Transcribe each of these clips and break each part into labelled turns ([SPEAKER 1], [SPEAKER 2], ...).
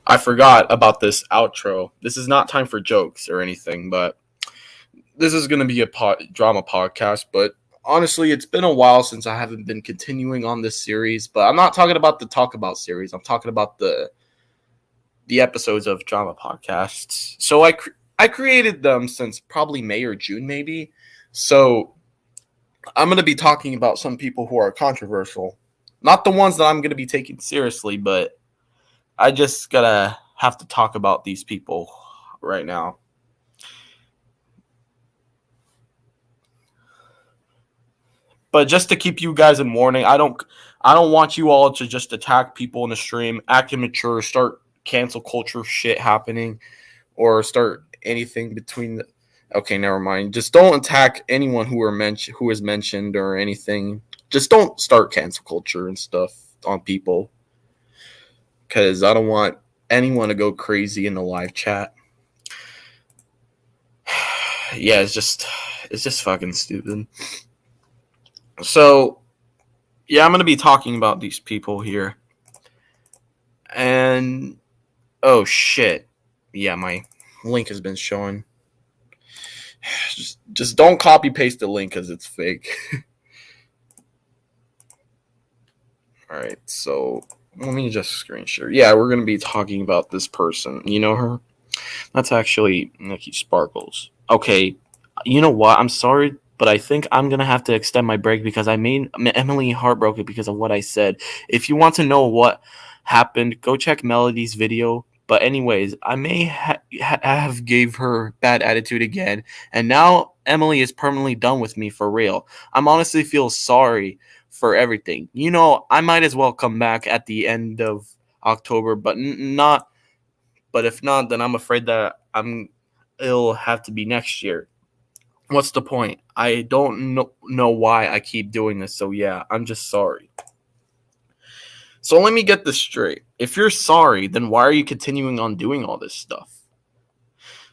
[SPEAKER 1] I forgot about this outro. This is not time for jokes or anything, but this is going to be a drama podcast. But honestly, it's been a while since I haven't been continuing on this series. But I'm not talking about the Talk About series. I'm talking about the episodes of drama podcasts. So I created them since probably May or June, maybe. So I'm going to be talking about some people who are controversial. Not the ones that I'm going to be taking seriously, but I just gotta have to talk about these people right now. But just to keep you guys in warning, I don't want you all to just attack people in the stream, act immature, start cancel culture shit happening, or start anything between the. Okay, never mind. Just don't attack anyone who is mentioned or anything. Just don't start cancel culture and stuff on people, because I don't want anyone to go crazy in the live chat. Yeah, it's just fucking stupid. So, yeah, I'm going to be talking about these people here. And, oh shit. Yeah, my link has been shown. Just don't copy paste the link because it's fake. Alright, so let me just screen share. Yeah, we're going to be talking about this person. You know her? That's actually Nikki Sparkles. Okay, you know what? I'm sorry, but I think I'm going to have to extend my break because I made Emily heartbroken because of what I said. If you want to know what happened, go check Melody's video. But anyways, I may have gave her bad attitude again, and now Emily is permanently done with me for real. I'm honestly feel sorry for everything. You know, I might as well come back at the end of October, but not. But if not, then I'm afraid that it'll have to be next year. What's the point? I don't know why I keep doing this. So yeah, I'm just sorry. So let me get this straight. If you're sorry, then why are you continuing on doing all this stuff?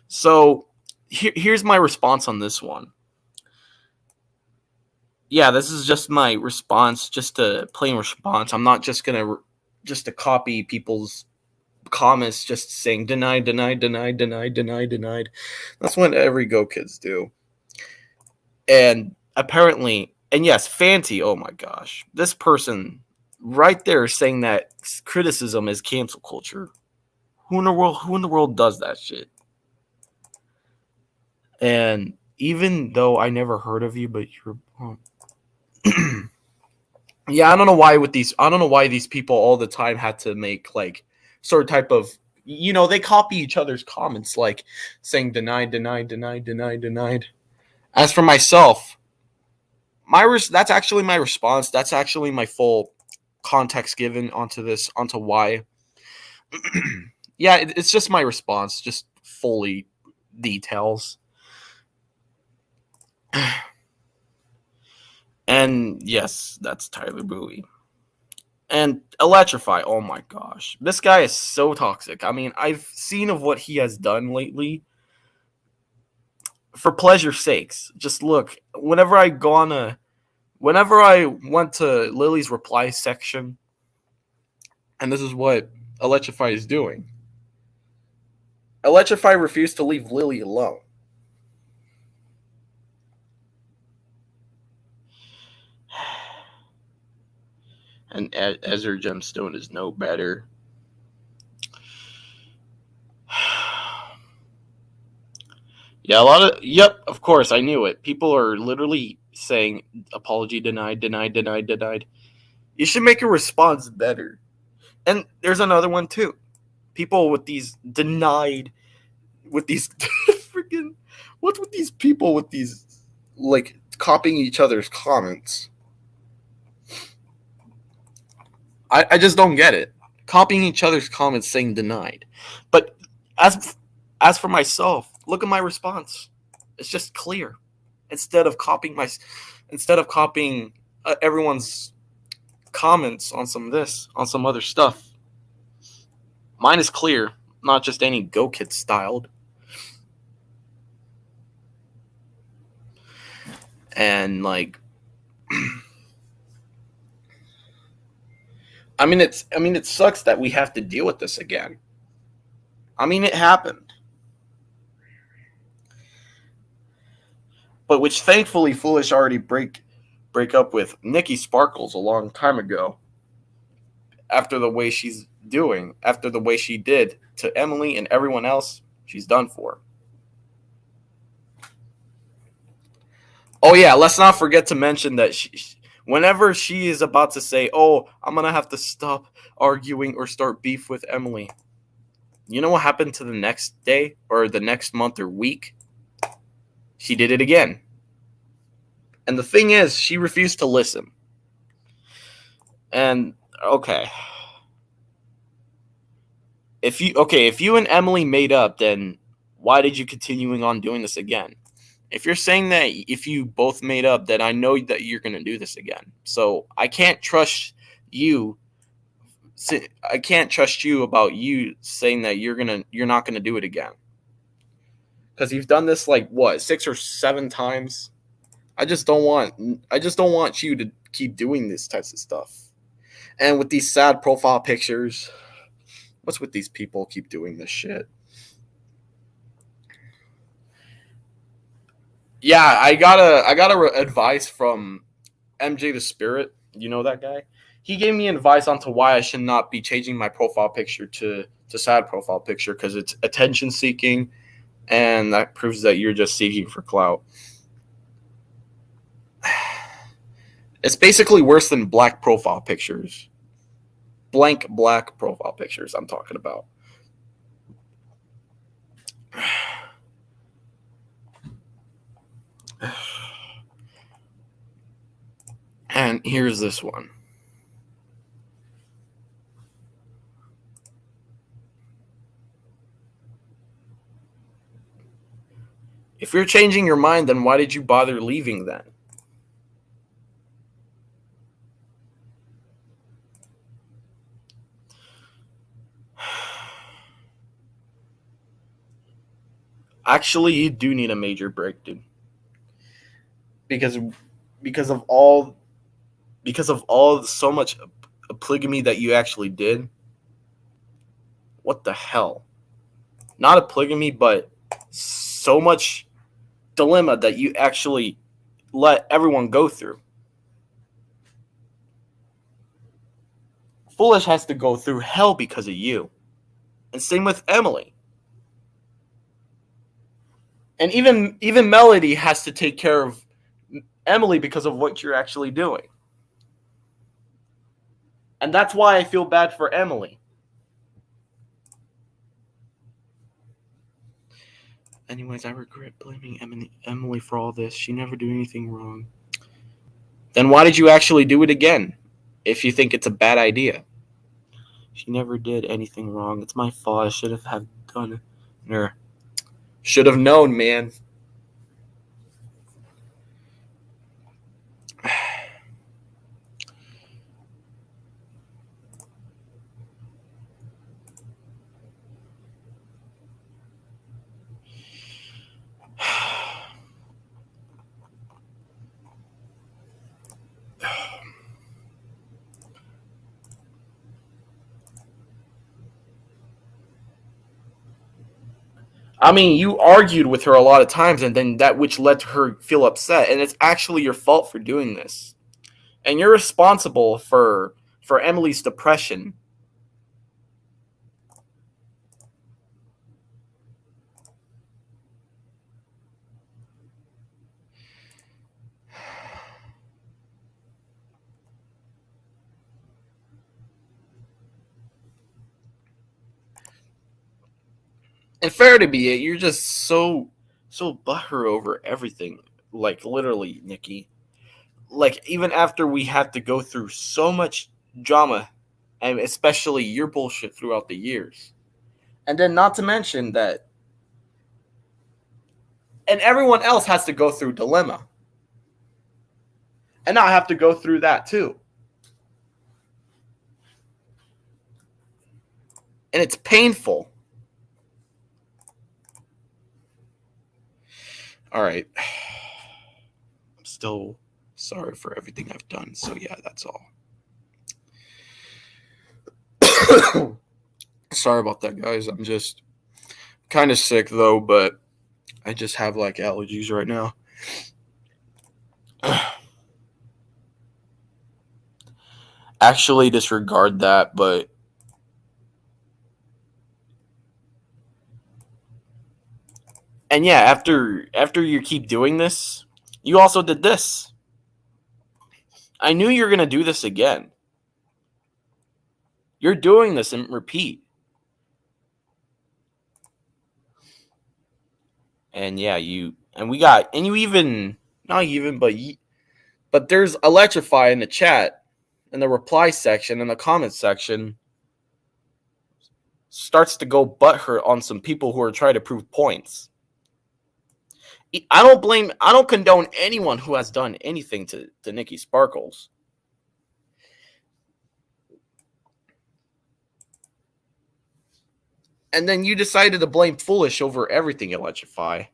[SPEAKER 1] So here's my response on this one. Yeah, this is just my response, just a plain response. I'm not just gonna just to copy people's comments, just saying denied, denied, denied, denied, denied, denied. That's what every Go Kids do. And apparently, and yes, Fanti. Oh my gosh, this person right there is saying that criticism is cancel culture. Who in the world does that shit? And even though I never heard of you, but you're. Yeah, I don't know why these people all the time had to make like sort of type of, you know, they copy each other's comments, like saying denied, denied, denied, denied, denied. As for myself, that's actually my response. That's actually my full context given onto why. Yeah, it's just my response, just fully details. And yes, that's Tyler Bowie. And Electrify, oh my gosh. This guy is so toxic. I mean, I've seen of what he has done lately. For pleasure's sakes, just look. Whenever I went to Lily's reply section, and this is what Electrify is doing. Electrify refused to leave Lily alone. And Ezra Gemstone is no better. Yeah, yep, of course, I knew it. People are literally saying apology denied, denied, denied, denied. You should make your response better. And there's another one too. People with these denied, with these freaking, what's with these people with these, like, copying each other's comments? I just don't get it. Copying each other's comments saying denied. But as as for myself, look at my response. It's just clear. Instead of copying my instead of copying everyone's comments on some of this, on some other stuff, mine is clear, not just any Go Kid styled. And like I mean it sucks that we have to deal with this again. I mean it happened. But which thankfully Foolish already break up with Nikki Sparkles a long time ago. After the way she's doing, after the way she did to Emily and everyone else, she's done for. Oh yeah, let's not forget to mention that whenever she is about to say, "Oh, I'm gonna have to stop arguing or start beef with Emily," you know what happened to the next day or the next month or week? She did it again. And the thing is, she refused to listen. And okay, if you and Emily made up, then why did you continuing on doing this again? If you're saying that if you both made up, then I know that you're going to do this again. So I can't trust you. I can't trust you about you saying that you're not gonna do it again. Because you've done this like what 6 or 7 times. I just don't want you to keep doing this types of stuff. And with these sad profile pictures, what's with these people keep doing this shit? Yeah, I got advice from MJ the Spirit. You know that guy? He gave me advice onto why I should not be changing my profile picture to sad profile picture because it's attention seeking, and that proves that you're just seeking for clout. It's basically worse than black profile pictures. Blank black profile pictures I'm talking about. And here's this one. If you're changing your mind, then why did you bother leaving then? Actually, you do need a major break, dude. Because because of all so much polygamy that you actually did. What the hell? Not a polygamy, but so much dilemma that you actually let everyone go through. Foolish has to go through hell because of you. And same with Emily. And even Melody has to take care of Emily because of what you're actually doing. And that's why I feel bad for Emily. Anyways, I regret blaming Emily for all this. She never did anything wrong. Then why did you actually do it again? If you think it's a bad idea. She never did anything wrong. It's my fault. I should have done it. Should have known, man. I mean, you argued with her a lot of times, and then that which led to her feel upset, and it's actually your fault for doing this, and you're responsible for Emily's depression. And fair to be it, you're just so butthurt over everything. Like literally, Nikki. Like even after we had to go through so much drama and especially your bullshit throughout the years. And then not to mention that, and everyone else has to go through dilemma. And I have to go through that too. And it's painful. All right. I'm still sorry for everything I've done. So, yeah, that's all. Sorry about that, guys. I'm just kind of sick, though, but I just have like allergies right now. Actually, disregard that, but and yeah, after you keep doing this, you also did this. I knew you were gonna do this again. You're doing this and repeat. And yeah, you and we got and you even not even but there's Electrify in the chat, in the reply section, in the comment section, starts to go butthurt on some people who are trying to prove points. I don't condone anyone who has done anything to Nikki Sparkles. And then you decided to blame Foolish over everything, Electrify.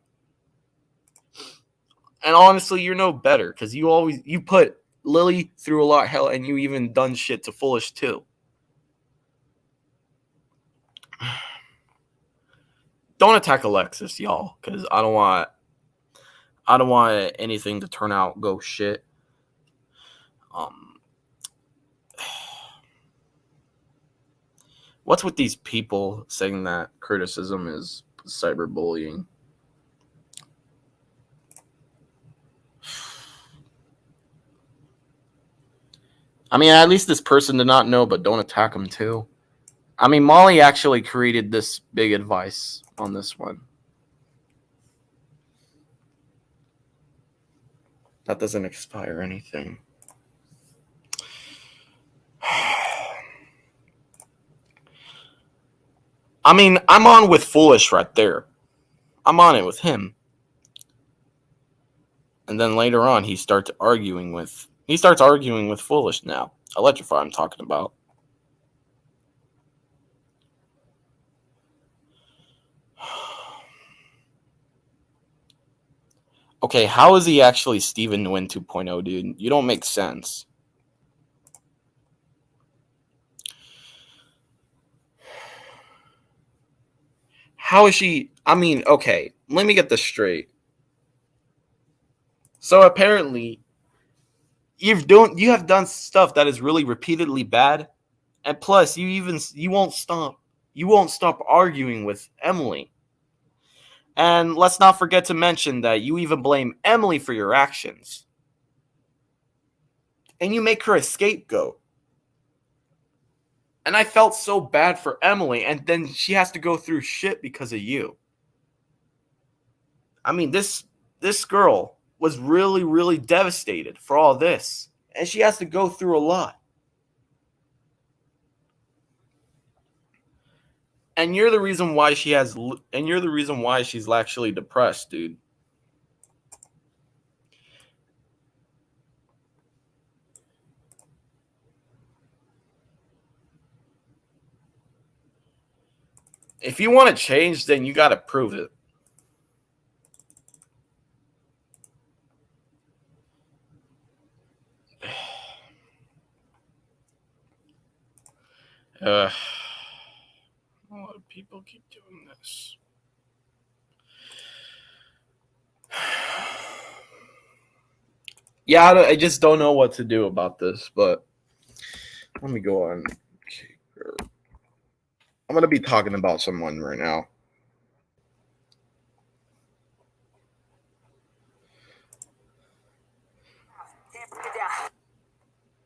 [SPEAKER 1] And honestly, you're no better because you put Lily through a lot of hell, and you even done shit to Foolish too. Don't attack Alexis, y'all, because I don't want anything to turn out go shit. What's with these people saying that criticism is cyberbullying? I mean, at least this person did not know, but don't attack him too. I mean, Molly actually created this big advice on this one. That doesn't expire anything. I mean, I'm on with Foolish right there. I'm on it with him. And then later on, he starts arguing with Foolish now. Electrify, I'm talking about. Okay, how is he actually Steven Nguyen 2.0, dude? You don't make sense. How is she? I mean, okay, let me get this straight. So apparently, you have done stuff that is really repeatedly bad, and plus you won't stop arguing with Emily. And let's not forget to mention that you even blame Emily for your actions. And you make her a scapegoat. And I felt so bad for Emily, and then she has to go through shit because of you. I mean, this girl was really, really devastated for all this. And she has to go through a lot. And you're the reason why she's actually depressed, dude. If you want to change, then you got to prove it. A lot of people keep doing this. Yeah, I just don't know what to do about this, but let me go on. I'm going to be talking about someone right now.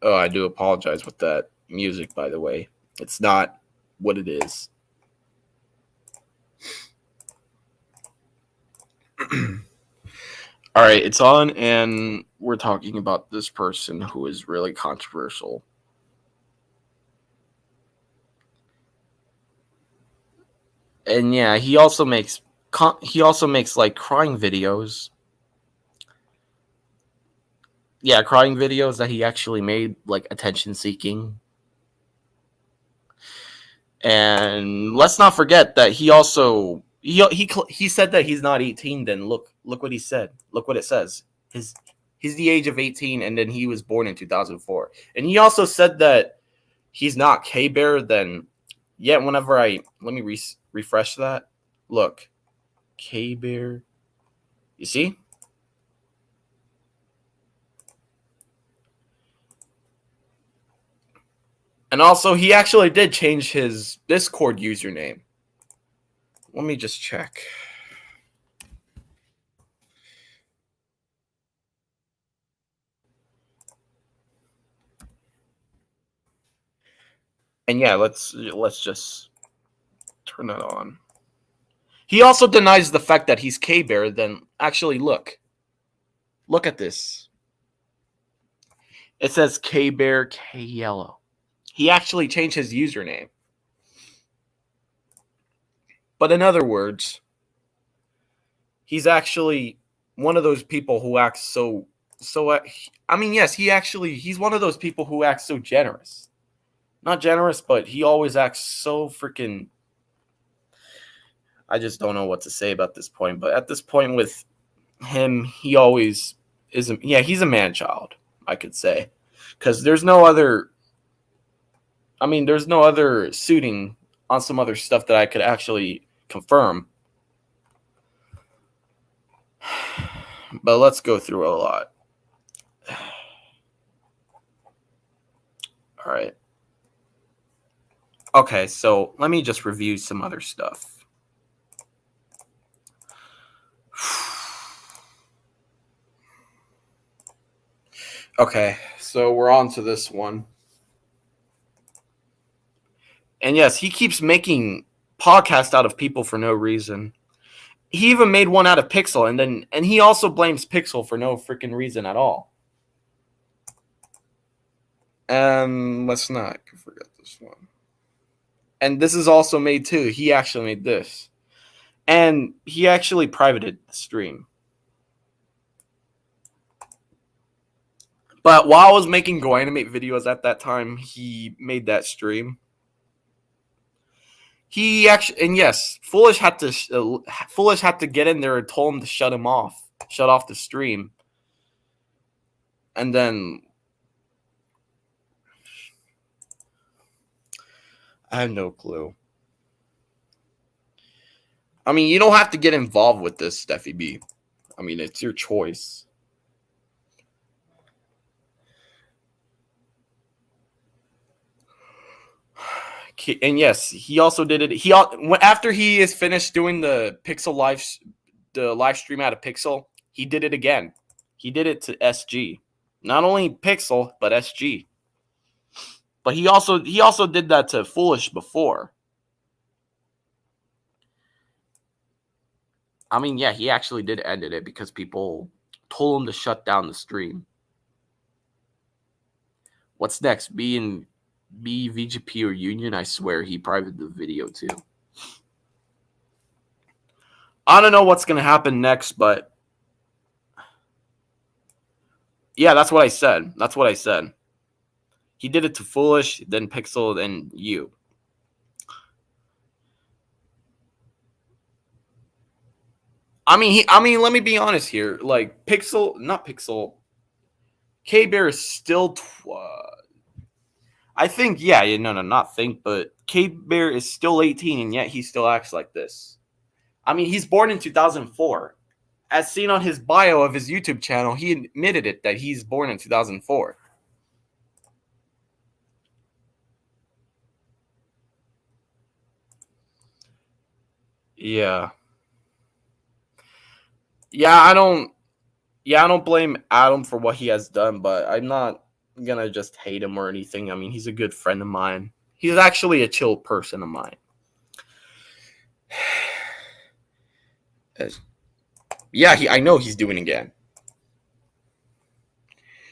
[SPEAKER 1] Oh, I do apologize with that music, by the way. It's not what it is. All right, it's on, and we're talking about this person who is really controversial. And yeah, he also makes like crying videos. Yeah, crying videos that he actually made, like attention seeking. And let's not forget that he said that he's not 18. Then look what he said. Look what it says. He's the age of 18, and then he was born in 2004. And he also said that he's not K-Bear. Then yet whenever let me refresh that. Look, K-Bear. You see? And also, he actually did change his Discord username. Let me just check. And yeah, let's just turn that on. He also denies the fact that he's K-Bear. Then actually, look at this. It says K-Bear K Yellow. He actually changed his username. But in other words, he's actually one of those people who acts so. I mean, yes, he's one of those people who acts so generous. Not generous, but he always acts so freaking. I just don't know what to say about this point. But at this point with him, he always is. He's a man child, I could say, because there's no other. I mean, there's no other suiting on some other stuff that I could actually confirm. But let's go through a lot. All right. Okay, so let me just review some other stuff. Okay, so we're on to this one. And yes, he keeps making podcasts out of people for no reason. He even made one out of Pixel, and he also blames Pixel for no freaking reason at all. And let's not forget this one. And this is also made too. He actually made this. And he actually privated the stream. But while I was making Go Animate videos at that time, he made that stream. He actually, and yes, Foolish had to get in there and told him to shut off the stream. And then I have no clue. I mean, you don't have to get involved with this, Steffi B. I mean, it's your choice. And yes, he also did it. After he is finished doing the live stream out of Pixel, he did it again. He did it to SG, not only Pixel but SG. But he also did that to Foolish before. I mean, yeah, he actually did edit it because people told him to shut down the stream. What's next? B VGP or Union? I swear he privated the video too. I don't know what's gonna happen next, but yeah, that's what I said. He did it to Foolish, then Pixel, then you. I mean, let me be honest here. Like not Pixel. K-Bear is still. I think, yeah, no, not think, but K-Bear is still 18, and yet he still acts like this. I mean, he's born in 2004. As seen on his bio of his YouTube channel, he admitted it that he's born in 2004. Yeah. I don't blame Adam for what he has done, but I'm not gonna just hate him or anything. I mean, he's a good friend of mine. He's actually a chill person of mine. Yeah, I know he's doing it again.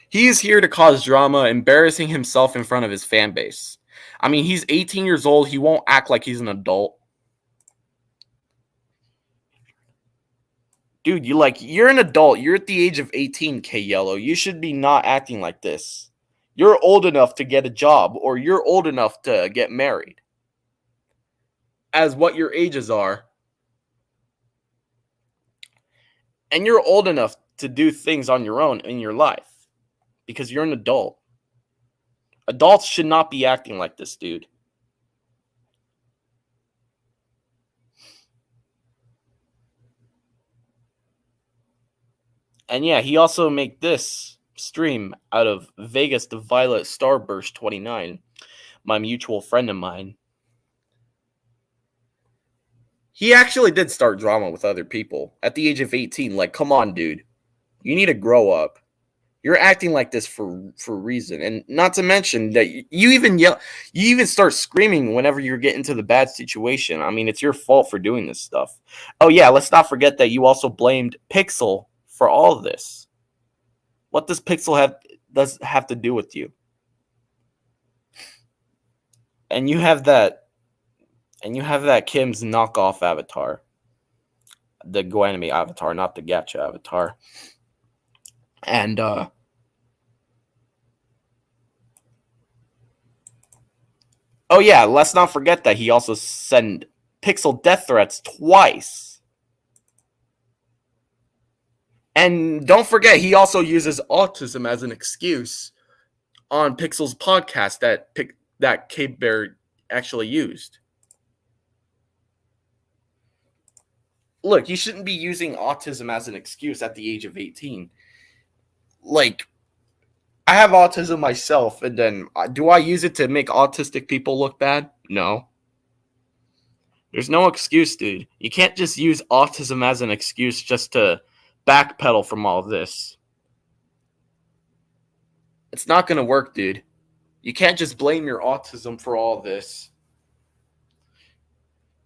[SPEAKER 1] He is here to cause drama, embarrassing himself in front of his fan base. I mean, he's 18 years old. He won't act like he's an adult. Dude, you're an adult. You're at the age of 18, K Yellow. You should be not acting like this. You're old enough to get a job, or you're old enough to get married. As what your ages are. And you're old enough to do things on your own in your life. Because you're an adult. Adults should not be acting like this, dude. And yeah, he also made this stream out of Vegas to Violet Starburst 29, my mutual friend of mine. He actually did start drama with other people at the age of 18. Like, come on, dude. You need to grow up. You're acting like this for a reason. And not to mention that you even yell, you even start screaming whenever you get into the bad situation. I mean, it's your fault for doing this stuff. Oh yeah, let's not forget that you also blamed Pixel for all of this. What does Pixel have to do with you? And you have that Kim's knockoff avatar. The Go Anime avatar, not the Gacha avatar. And oh yeah, let's not forget that he also sent Pixel death threats twice. And don't forget, he also uses autism as an excuse on Pixel's podcast that Cape Bear actually used. Look, you shouldn't be using autism as an excuse at the age of 18. Like, I have autism myself, and then do I use it to make autistic people look bad? No. There's no excuse, dude. You can't just use autism as an excuse just to backpedal from all this. It's not going to work, dude. You can't just blame your autism for all this.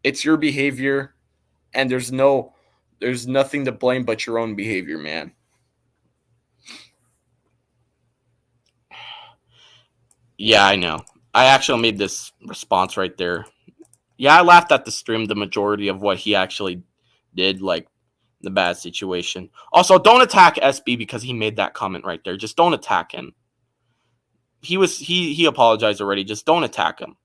[SPEAKER 1] It's your behavior, and there's nothing to blame but your own behavior, man. Yeah, I know. I actually made this response right there. Yeah, I laughed at the stream the majority of what he actually did, like the bad situation. Also, don't attack SB because he made that comment right there. Just don't attack him. He apologized already. Just don't attack him.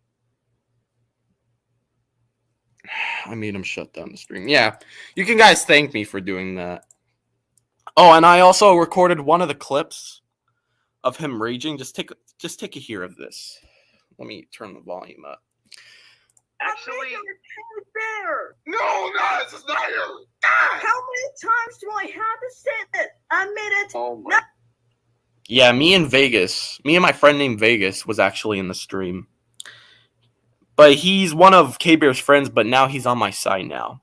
[SPEAKER 1] I made him shut down the stream. Yeah, you can guys thank me for doing that. Oh, and I also recorded one of the clips of him raging. Just take a hear of this. Let me turn the volume up.
[SPEAKER 2] Actually, bear.
[SPEAKER 1] No, this is not you.
[SPEAKER 2] How many times do I have to say that? Admit it.
[SPEAKER 1] Oh my. No. Yeah, me and my friend named Vegas was actually in the stream. But he's one of K-Bear's friends, but now he's on my side now.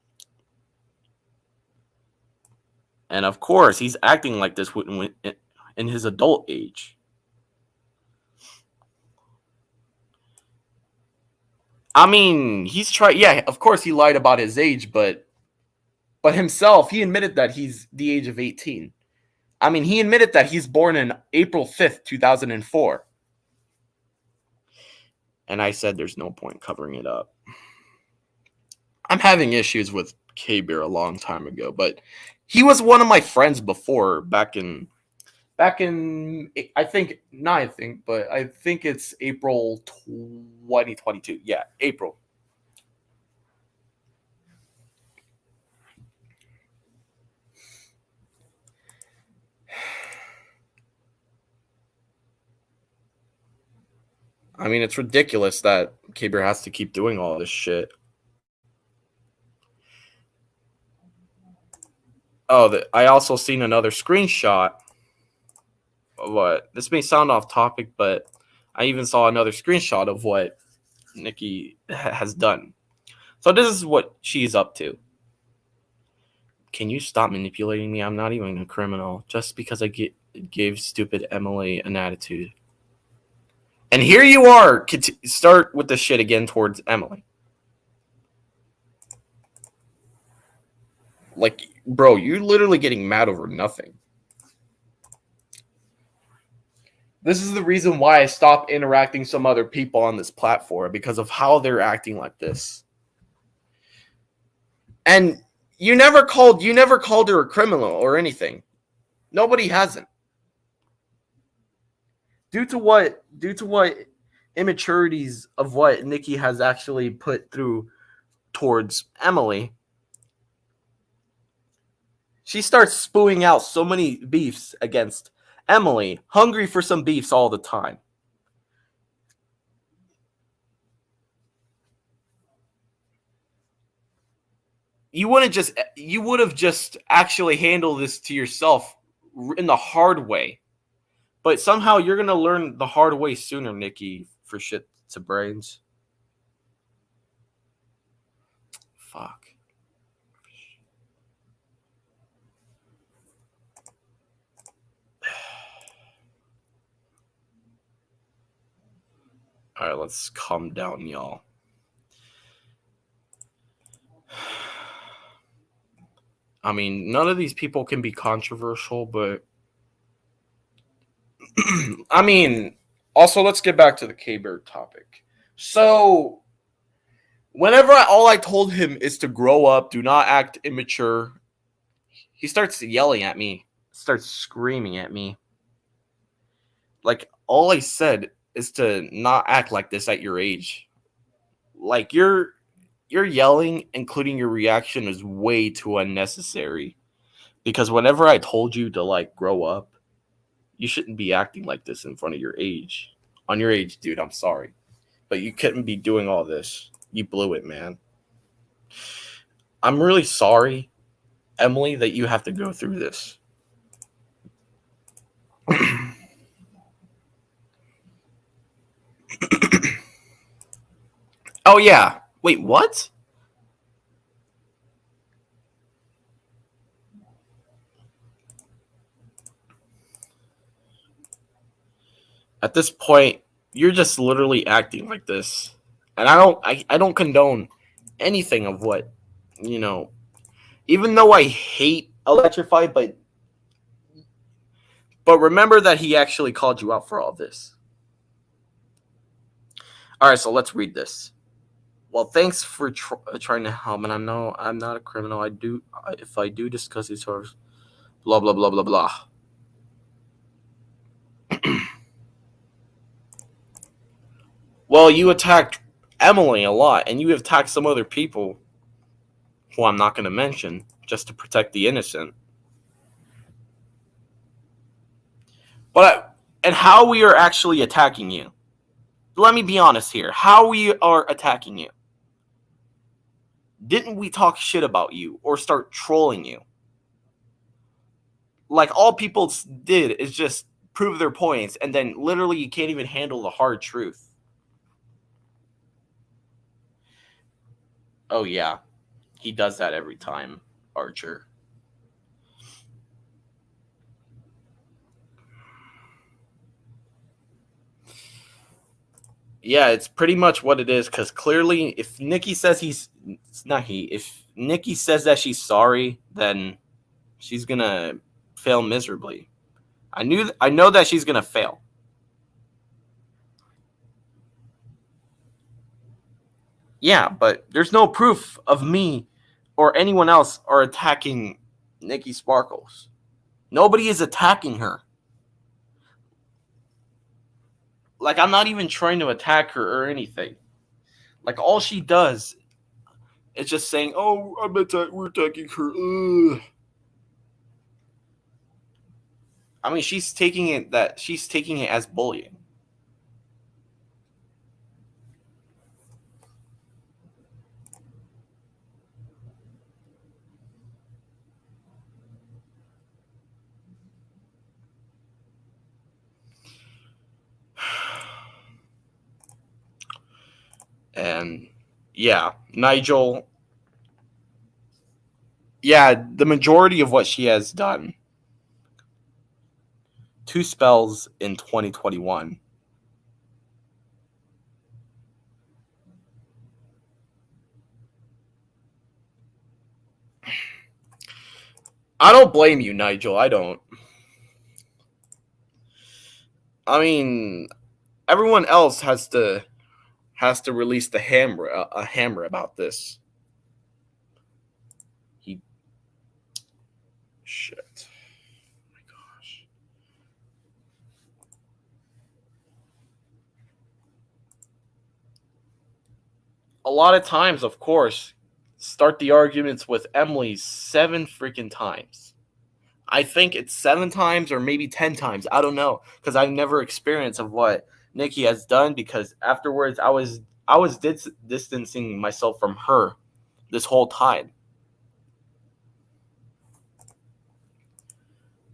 [SPEAKER 1] And of course, he's acting like this in his adult age. I mean, he's tried. Yeah, of course, he lied about his age, but himself, he admitted that he's the age of 18. I mean, he admitted that he's born in April 5th, 2004. And I said there's no point covering it up. I'm having issues with K-Bear a long time ago, but he was one of my friends before, back in I think it's April 2022. Yeah, April. I mean, it's ridiculous that K-Bear has to keep doing all this shit. Oh, I also seen another screenshot. What? This may sound off topic, but I even saw another screenshot of what Nikki has done. So this is what she's up to. Can you stop manipulating me? I'm not even a criminal. Just because I gave stupid Emily an attitude. And here you are. Start with the shit again towards Emily. Like, bro, you're literally getting mad over nothing. This is the reason why I stopped interacting with some other people on this platform, because of how they're acting like this. And You never called her a criminal or anything. Nobody hasn't. Due to what immaturities of what Nikki has actually put through towards Emily, she starts spewing out so many beefs against Emily, hungry for some beefs all the time. You would have just actually handled this to yourself in the hard way. But somehow you're gonna learn the hard way sooner, Nikki, for shit to brains. Fuck. Alright, let's calm down, y'all. I mean, none of these people can be controversial, but I mean, also let's get back to the K-Bird topic. So, all I told him is to grow up, do not act immature, he starts yelling at me, starts screaming at me. Like, all I said is to not act like this at your age. Like, you're yelling, including your reaction, is way too unnecessary. Because whenever I told you to, like, grow up, you shouldn't be acting like this in front of your age. On your age, dude, I'm sorry. But you couldn't be doing all this. You blew it, man. I'm really sorry, Emily, that you have to go through this. Oh, yeah. Wait, what? At this point, you're just literally acting like this. And I don't condone anything of what, you know, even though I hate Electrify, but remember that he actually called you out for all this. All right, so let's read this. Well, thanks for trying to help, and I know I'm not a criminal. If I do discuss these sort of blah blah blah blah blah. Well, you attacked Emily a lot, and you attacked some other people who I'm not going to mention just to protect the innocent. And how we are actually attacking you. Let me be honest here. How we are attacking you. Didn't we talk shit about you or start trolling you? Like, all people did is just prove their points, and then literally you can't even handle the hard truth. Oh, yeah. He does that every time, Archer. Yeah, it's pretty much what it is, because clearly if Nikki says if Nikki says that she's sorry, then she's gonna fail miserably. I know that she's gonna fail. Yeah, but there's no proof of me or anyone else are attacking Nikki Sparkles. Nobody is attacking her. Like, I'm not even trying to attack her or anything. Like, all she does is just saying, "Oh, we're attacking her." Ugh. I mean, she's taking it as bullying. And yeah, Nigel. Yeah, the majority of what she has done. 2 spells in 2021. I don't blame you, Nigel. I don't. I mean, everyone else has to release a hammer about this. Shit. Oh my gosh. A lot of times, of course, start the arguments with Emily 7 freaking times. I think it's 7 times or maybe 10 times. I don't know because I've never experienced of what Nikki has done because afterwards I was distancing myself from her this whole time.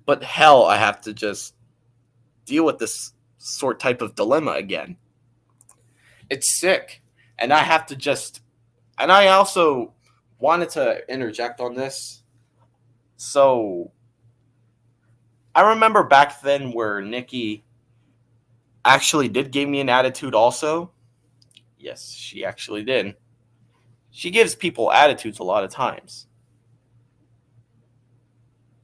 [SPEAKER 1] But hell, I have to just deal with this sort type of dilemma again. It's sick. And I have to just and I also wanted to interject on this. So I remember back then where Nikki actually did give me an attitude also. Yes, she actually did. She gives people attitudes a lot of times.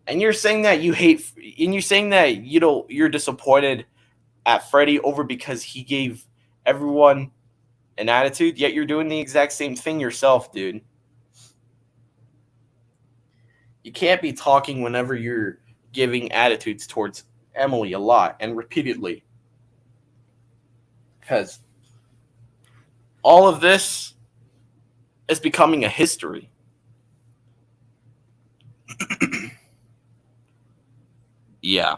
[SPEAKER 1] And you're saying that you hate and you're saying that you're disappointed at Freddie over because he gave everyone an attitude, yet you're doing the exact same thing yourself, dude. You can't be talking whenever you're giving attitudes towards Emily a lot and repeatedly. Because all of this is becoming a history. Yeah.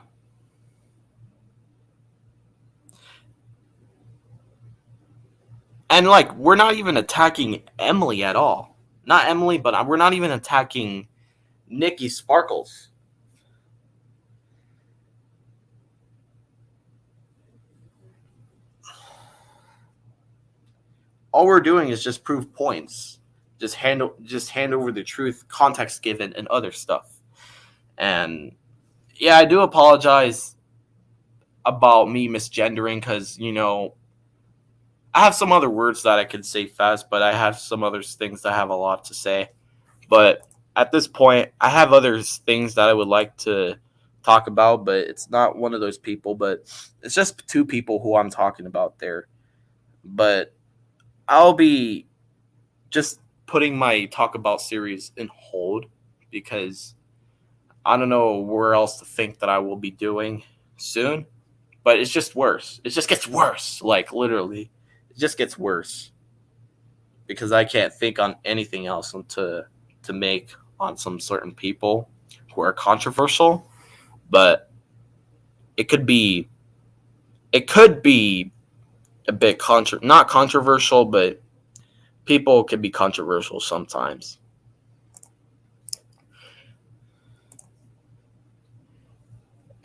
[SPEAKER 1] And like, we're not even attacking Emily at all. Not Emily, but we're not even attacking Nikki Sparkles. All we're doing is just prove points. Just hand over the truth, context given, and other stuff. And yeah, I do apologize about me misgendering because I have some other words that I could say fast, but I have some other things that have a lot to say. But at this point, I have other things that I would like to talk about, but it's not one of those people, but it's just 2 people who I'm talking about there. But I'll be just putting my talk about series in hold because I don't know where else to think that I will be doing soon. But it's just worse. It just gets worse. Like literally, it just gets worse because I can't think on anything else to make on some certain people who are controversial. But it could be it could be a bit not controversial, but people can be controversial sometimes.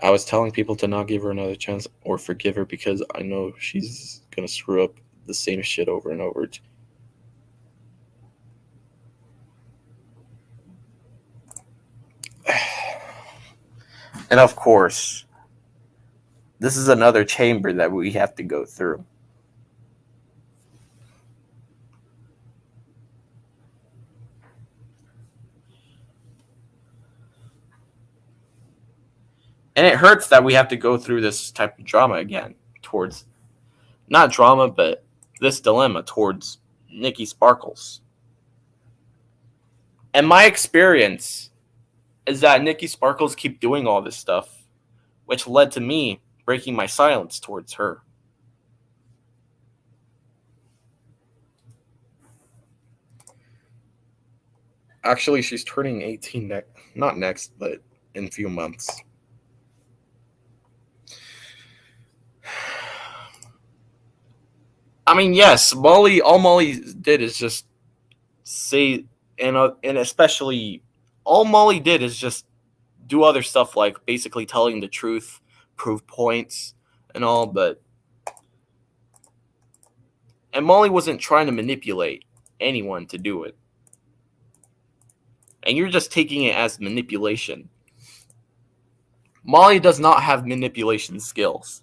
[SPEAKER 1] I was telling people to not give her another chance or forgive her because I know she's gonna screw up the same shit over and over. And of course, this is another chamber that we have to go through. And it hurts that we have to go through this type of drama again towards not drama, but this dilemma towards Nikki Sparkles. And my experience is that Nikki Sparkles keep doing all this stuff, which led to me breaking my silence towards her. Actually, she's turning 18 not next, but in a few months. I mean, yes, Molly. All Molly did is just say, and especially all Molly did is just do other stuff like basically telling the truth, prove points, and all. And Molly wasn't trying to manipulate anyone to do it, and you're just taking it as manipulation. Molly does not have manipulation skills.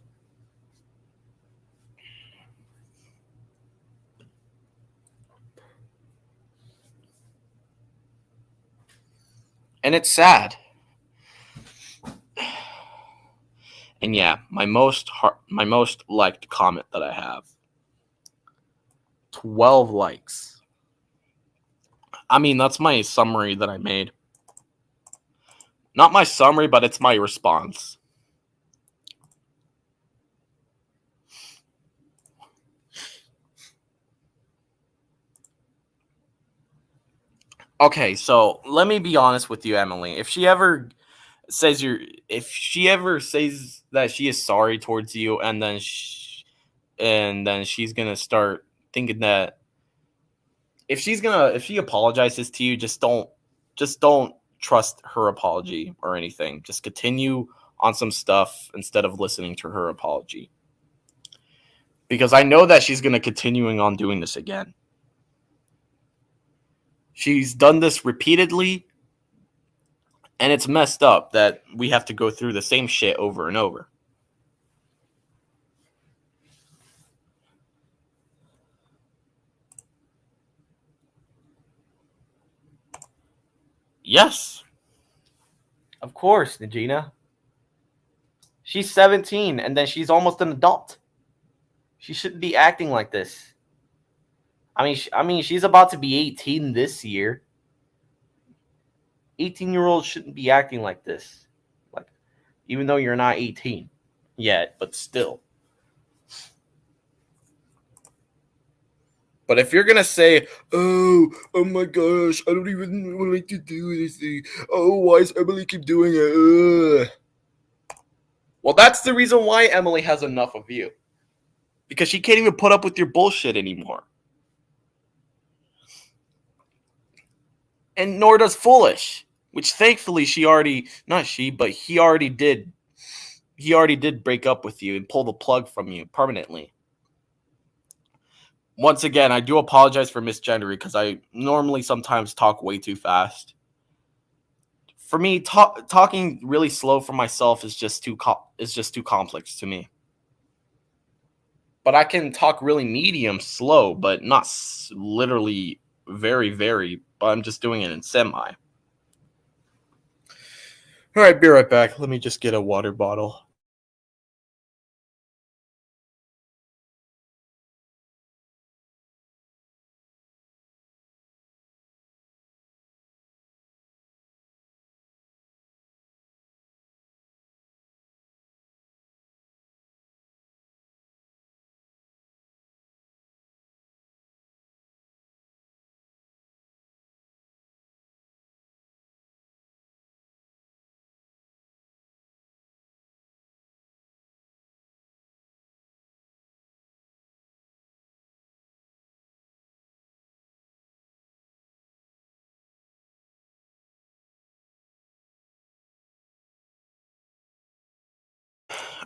[SPEAKER 1] And it's sad. And yeah, my most liked comment that I have, 12 likes. I mean, that's my summary that I made. Not my summary, but it's my response. Okay, so let me be honest with you, Emily. If she ever says that she is sorry towards you, and then she's gonna start thinking that if she apologizes to you, just don't trust her apology or anything. Just continue on some stuff instead of listening to her apology, because I know that she's gonna continuing on doing this again. She's done this repeatedly, and it's messed up that we have to go through the same shit over and over. Yes, of course, Najina. She's 17, and then she's almost an adult. She shouldn't be acting like this. I mean, she's about to be 18 this year. 18-year-olds shouldn't be acting like this. Like, even though you're not 18 yet, but still. But if you're gonna say, "Oh my gosh, I don't even like to do this thing. Oh, why does Emily keep doing it?" Well, that's the reason why Emily has enough of you, because she can't even put up with your bullshit anymore. And nor does Foolish, which thankfully she already, not she, but he already did. He already did break up with you and pull the plug from you permanently. Once again, I do apologize for misgendering because I normally sometimes talk way too fast. For me, talking really slow for myself is just too complex to me. But I can talk really medium slow, but not literally very, very. But I'm just doing it in semi. All right, be right back. Let me just get a water bottle.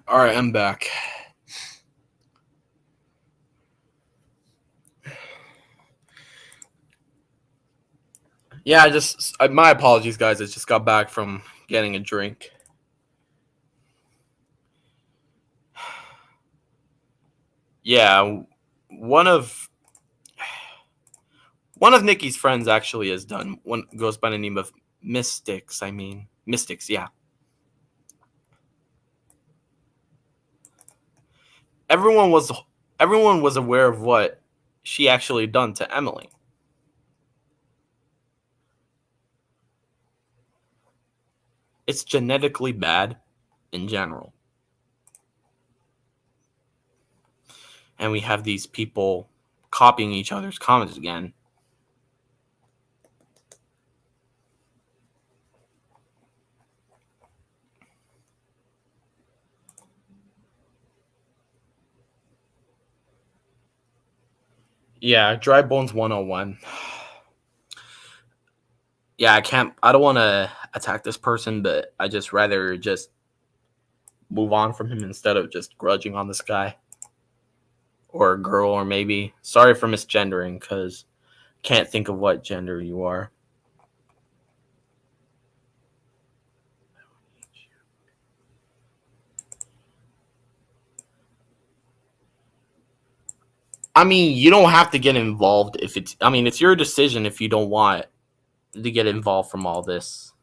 [SPEAKER 1] All right, I'm back. Yeah, my apologies, guys. I just got back from getting a drink. Yeah, one of Nikki's friends actually has done one, goes by the name of Mystics. I mean, Mystics. Yeah, everyone was aware of what she actually done to Emily. It's genetically bad in general. And we have these people copying each other's comments again. Yeah, Dry Bones 101. Yeah, I don't want to attack this person, but I just rather just move on from him instead of just grudging on this guy or a girl, or maybe. Sorry for misgendering, because can't think of what gender you are. I mean, you don't have to get involved if it's. I mean, it's your decision if you don't want to get involved from all this.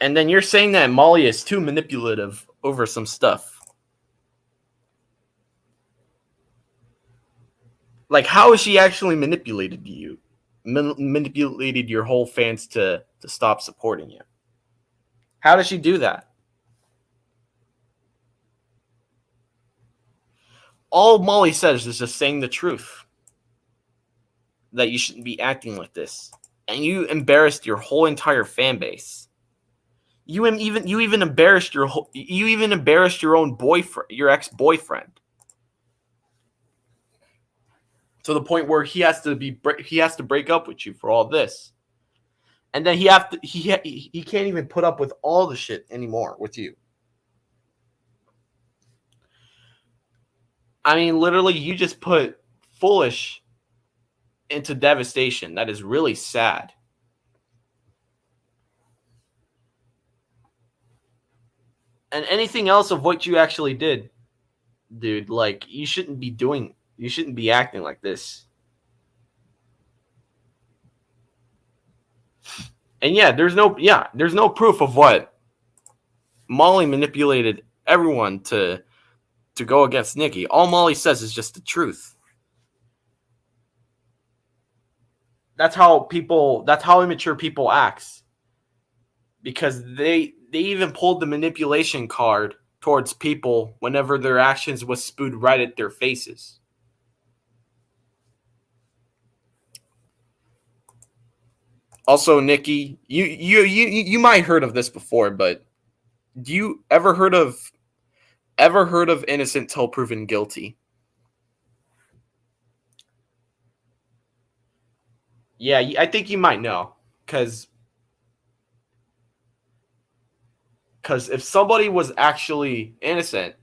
[SPEAKER 1] And then you're saying that Molly is too manipulative over some stuff. Like, how has she actually manipulated you? Manipulated your whole fans to stop supporting you? How does she do that? All Molly says is just saying the truth. That you shouldn't be acting like this. And you embarrassed your whole entire fan base. You even embarrassed your own boyfriend, your ex-boyfriend. To the point where he has to break up with you for all this. And then he can't even put up with all the shit anymore with you. I mean, literally, you just put Foolish into devastation. That is really sad. And anything else of what you actually did, dude, like, you shouldn't be acting like this. And there's no proof of what Molly manipulated everyone to go against Nikki. All Molly says is just the truth. That's how immature people acts. Because they even pulled the manipulation card towards people whenever their actions was spewed right at their faces. Also, Nikki, you might heard of this before, but do you ever heard of innocent till proven guilty? Yeah, I think you might know, because if somebody was actually innocent,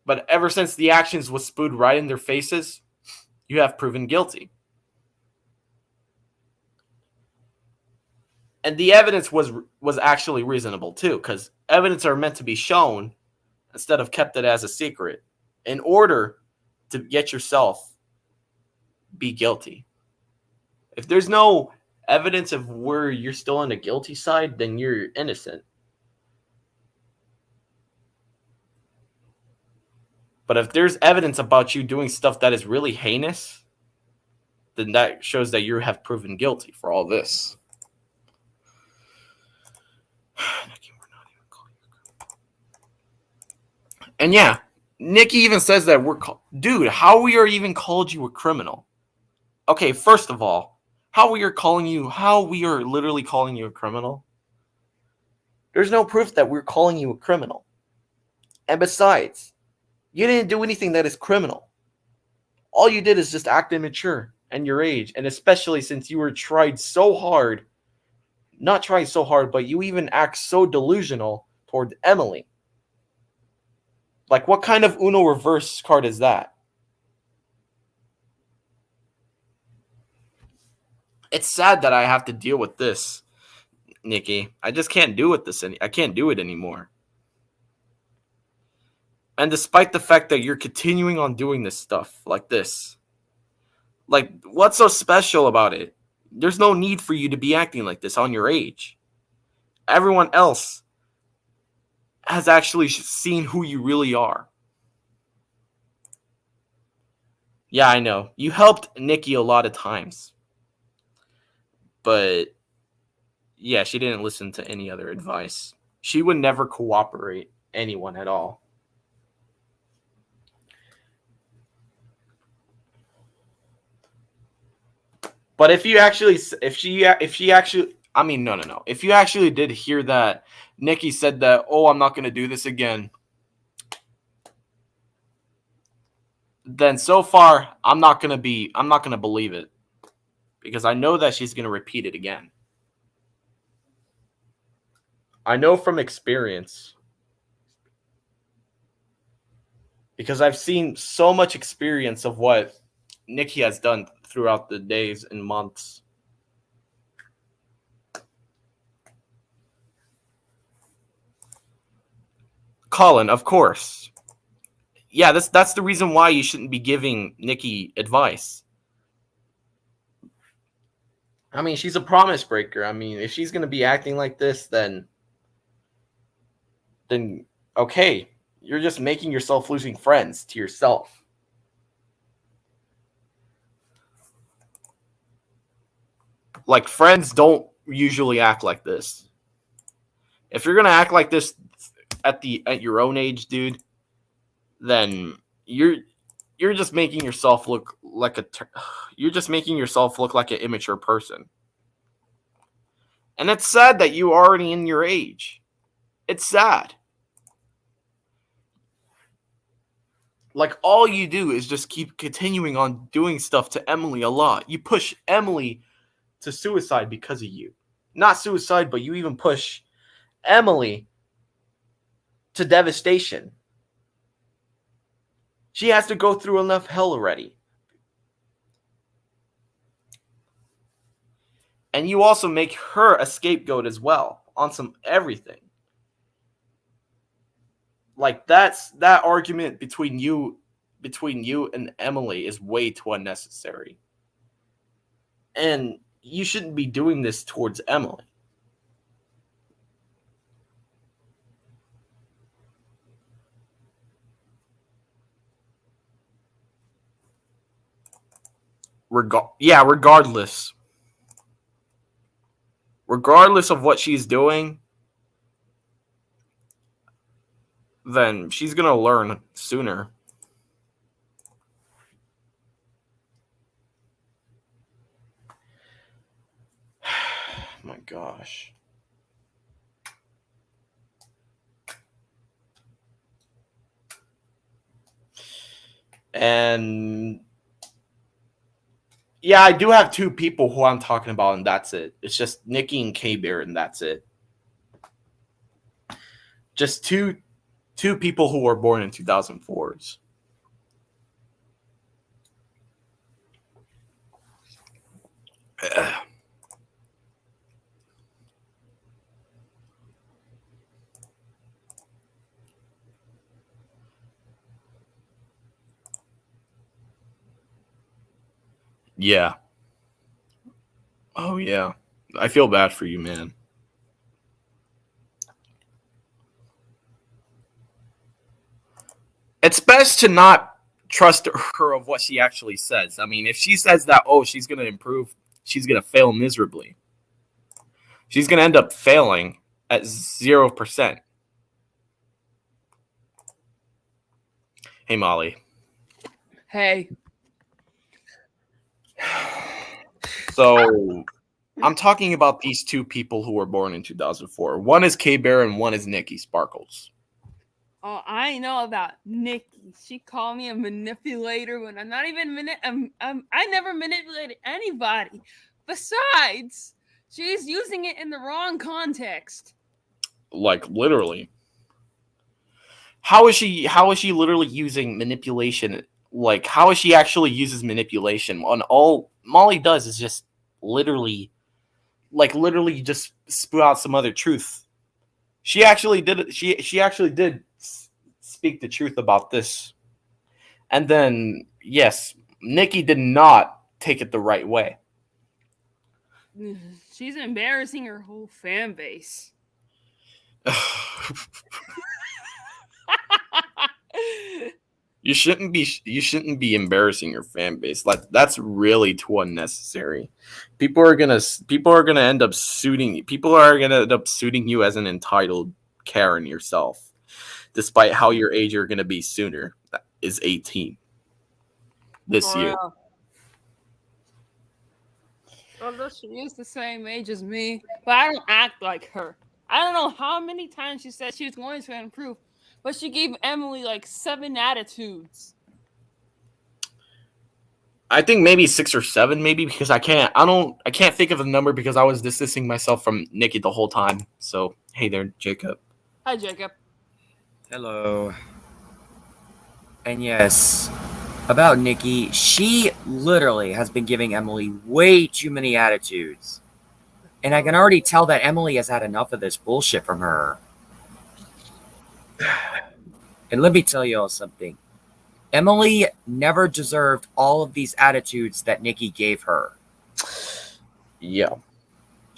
[SPEAKER 1] but ever since the actions was spewed right in their faces, you have proven guilty. And the evidence was actually reasonable too, because evidence are meant to be shown instead of kept it as a secret in order to get yourself be guilty. If there's no evidence of where you're still on the guilty side, then you're innocent. But if there's evidence about you doing stuff that is really heinous, then that shows that you have proven guilty for all this. And Nikki even says that dude, how we are even called you a criminal? Okay, first of all, how we are literally calling you a criminal? There's no proof that we're calling you a criminal. And besides, you didn't do anything that is criminal. All you did is just act immature and your age, and especially since you were not trying so hard, but you even act so delusional toward Emily. Like, what kind of Uno reverse card is that? It's sad that I have to deal with this, Nikki. I just can't do with this. I can't do it anymore. And despite the fact that you're continuing on doing this stuff like this, like, what's so special about it? There's no need for you to be acting like this on your age. Everyone else has actually seen who you really are. Yeah, I know. You helped Nikki a lot of times. But yeah, she didn't listen to any other advice. She would never cooperate anyone at all. But if she actually, I mean, no. If you actually did hear that Nikki said that, oh, I'm not going to do this again, then so far I'm not going to believe it, because I know that she's going to repeat it again. I know from experience, because I've seen so much experience of what Nikki has done throughout the days and months. Colin, of course. Yeah, that's the reason why you shouldn't be giving Nikki advice. I mean, she's a promise breaker. I mean, if she's going to be acting like this, then Okay, you're just making yourself losing friends to yourself. Like, friends don't usually act like this. If you're gonna act like this at your own age, dude, then you're just making yourself look like you're just making yourself look like an immature person. And it's sad that you are already in your age. It's sad. Like, all you do is just keep continuing on doing stuff to Emily a lot. You push Emily to suicide because of you. Not suicide, but you even push Emily to devastation. She has to go through enough hell already. And you also make her a scapegoat as well on some everything. Like, that argument between you and Emily is way too unnecessary. And you shouldn't be doing this towards Emily. Regardless of what she's doing, then she's gonna learn sooner. My gosh. And yeah, I do have two people who I'm talking about, and that's it. It's just Nikki and K-Bear, and that's it. Just two people who were born in 2004s. Yeah. Oh, yeah. I feel bad for you, man. It's best to not trust her of what she actually says. I mean, if she says that, oh, she's going to improve, she's going to fail miserably. She's going to end up failing at 0%. Hey, Molly.
[SPEAKER 3] Hey.
[SPEAKER 1] So, I'm talking about these two people who were born in 2004. One is K-Bear and one is Nikki Sparkles.
[SPEAKER 3] Oh, I know about Nikki. She called me a manipulator when I'm not even I never manipulated anybody. Besides, she's using it in the wrong context.
[SPEAKER 1] Like, literally. How is she literally using manipulation? Like, how is she actually uses manipulation? On all Molly does is just literally just spew out some other truth. She actually did. She actually did speak the truth about this. And then, yes, Nikki did not take it the right way.
[SPEAKER 3] She's embarrassing her whole fan base.
[SPEAKER 1] You shouldn't be embarrassing your fan base. Like, that's really too unnecessary. People are gonna end up suiting you as an entitled Karen yourself, despite how your age you're gonna be sooner. That is 18 this year.
[SPEAKER 3] Although she is the same age as me, but I don't act like her. I don't know how many times she said she was going to improve, but she gave Emily like 7 attitudes.
[SPEAKER 1] I think maybe 6 or 7, maybe, because I can't think of a number because I was distancing myself from Nikki the whole time. So hey there, Jacob.
[SPEAKER 3] Hi, Jacob.
[SPEAKER 4] Hello. And yes, about Nikki, she literally has been giving Emily way too many attitudes. And I can already tell that Emily has had enough of this bullshit from her. And let me tell you all something. Emily never deserved all of these attitudes that Nikki gave her.
[SPEAKER 1] Yeah.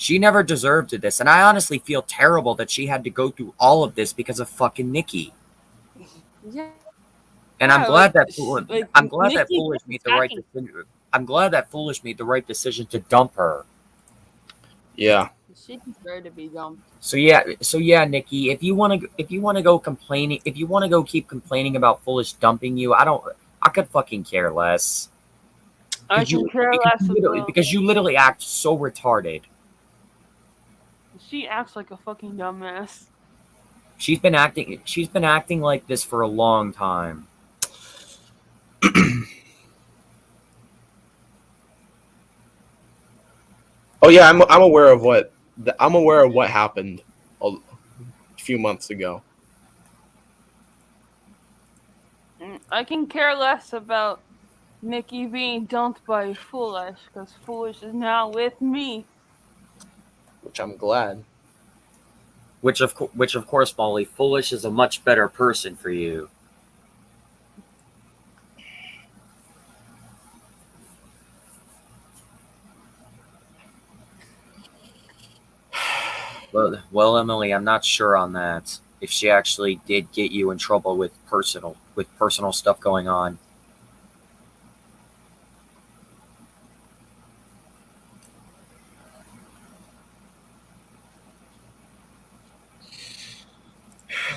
[SPEAKER 4] She never deserved this, and I honestly feel terrible that she had to go through all of this because of fucking Nikki.
[SPEAKER 3] Yeah.
[SPEAKER 4] And I'm
[SPEAKER 3] Yeah,
[SPEAKER 4] glad
[SPEAKER 3] like,
[SPEAKER 4] that
[SPEAKER 3] like
[SPEAKER 4] that
[SPEAKER 3] Nikki
[SPEAKER 4] Foolish
[SPEAKER 3] was
[SPEAKER 4] made the right
[SPEAKER 3] attacking.
[SPEAKER 4] decision. I'm glad that Foolish made the right decision to dump her.
[SPEAKER 1] Yeah.
[SPEAKER 3] She deserved to be dumped.
[SPEAKER 4] So yeah, Nikki, if you want to go complaining, if you want to go keep complaining about Foolish dumping you, I could fucking care less.
[SPEAKER 3] I can care less about.
[SPEAKER 4] Because you literally act so retarded.
[SPEAKER 3] She acts like a fucking dumbass.
[SPEAKER 4] She's been acting like this for a long time.
[SPEAKER 1] Oh yeah, I'm aware of what happened a few months ago.
[SPEAKER 3] I can care less about Nikki being dumped by Foolish, because Foolish is now with me.
[SPEAKER 1] Which I'm glad.
[SPEAKER 4] Which of course, Molly, Foolish is a much better person for you. Well, Emily, I'm not sure on that. If she actually did get you in trouble with personal stuff going on.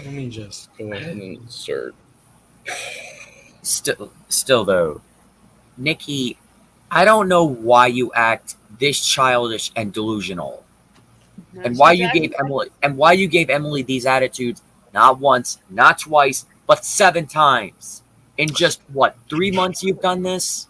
[SPEAKER 1] Let me just go ahead and insert.
[SPEAKER 4] Still though, Nikki, I don't know why you act this childish and delusional. And why you gave Emily these attitudes not once, not twice, but 7 times. In just what, 3 months you've done this?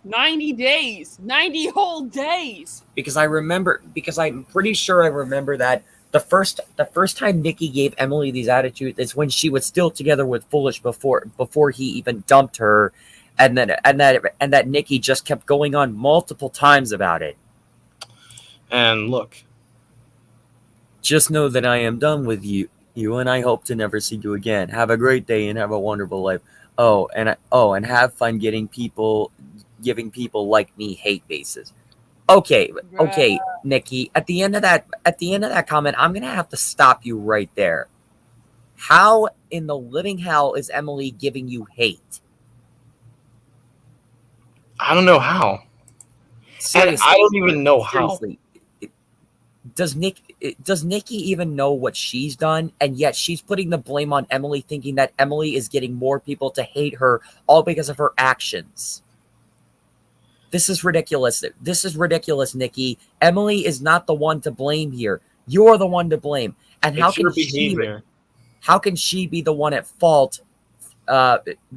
[SPEAKER 3] 90 days. 90 whole days.
[SPEAKER 4] Because I'm pretty sure I remember that the first time Nikki gave Emily these attitudes is when she was still together with Foolish before he even dumped her, and that Nikki just kept going on multiple times about it.
[SPEAKER 1] And look,
[SPEAKER 4] just know that I am done with you, and I hope to never see you again. Have a great day and have a wonderful life. And have fun giving people like me hate bases. Okay, Nikki. At the end of that comment, I'm gonna have to stop you right there. How in the living hell is Emily giving you hate?
[SPEAKER 1] I don't know how.
[SPEAKER 4] Seriously,
[SPEAKER 1] and I don't even know how.
[SPEAKER 4] Seriously, does Nikki even know what she's done? And yet she's putting the blame on Emily, thinking that Emily is getting more people to hate her all because of her actions. This is ridiculous. This is ridiculous, Nikki. Emily is not the one to blame here. You're the one to blame. And how can she be the one at fault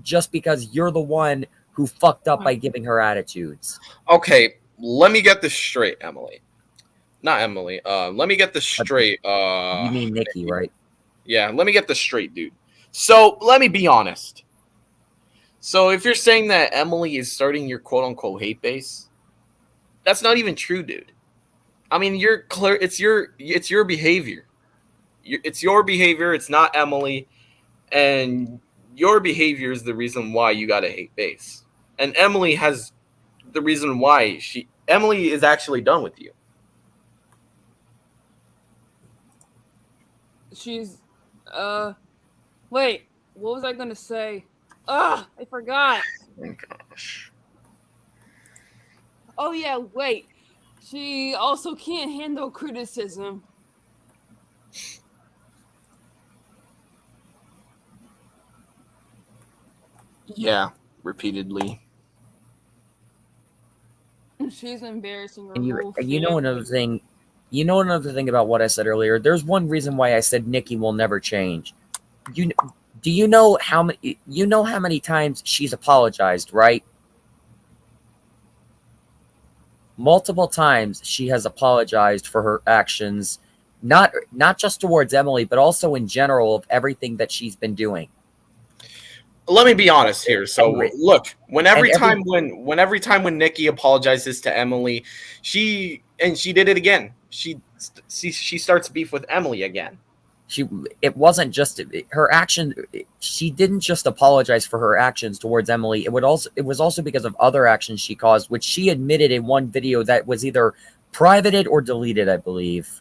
[SPEAKER 4] just because you're the one who fucked up by giving her attitudes?
[SPEAKER 1] Okay, let me get this straight, Emily. Not Emily. Let me get this straight.
[SPEAKER 4] You mean Nikki, right?
[SPEAKER 1] Yeah, let me get this straight, dude. So let me be honest. So if you're saying that Emily is starting your quote unquote hate base, that's not even true, dude. I mean, you're clear. It's your behavior. It's your behavior. It's not Emily, and your behavior is the reason why you got a hate base. And Emily has the reason why Emily is actually done with you.
[SPEAKER 3] She's, wait, what was I gonna say? I forgot.
[SPEAKER 1] Oh gosh.
[SPEAKER 3] Oh yeah, wait. She also can't handle criticism.
[SPEAKER 1] Yeah, repeatedly.
[SPEAKER 3] She's embarrassing her
[SPEAKER 4] And
[SPEAKER 3] whole
[SPEAKER 4] you know
[SPEAKER 3] family.
[SPEAKER 4] another thing. You know another thing about what I said earlier. There's one reason why I said Nikki will never change. Do you know how many times she's apologized, right? Multiple times she has apologized for her actions, not just towards Emily, but also in general of everything that she's been doing.
[SPEAKER 1] Let me be honest here. So look, every time when Nikki apologizes to Emily, she did it again. She starts beef with Emily again.
[SPEAKER 4] It wasn't just her action. She didn't just apologize for her actions towards Emily. It was also because of other actions she caused, which she admitted in one video that was either privated or deleted, I believe,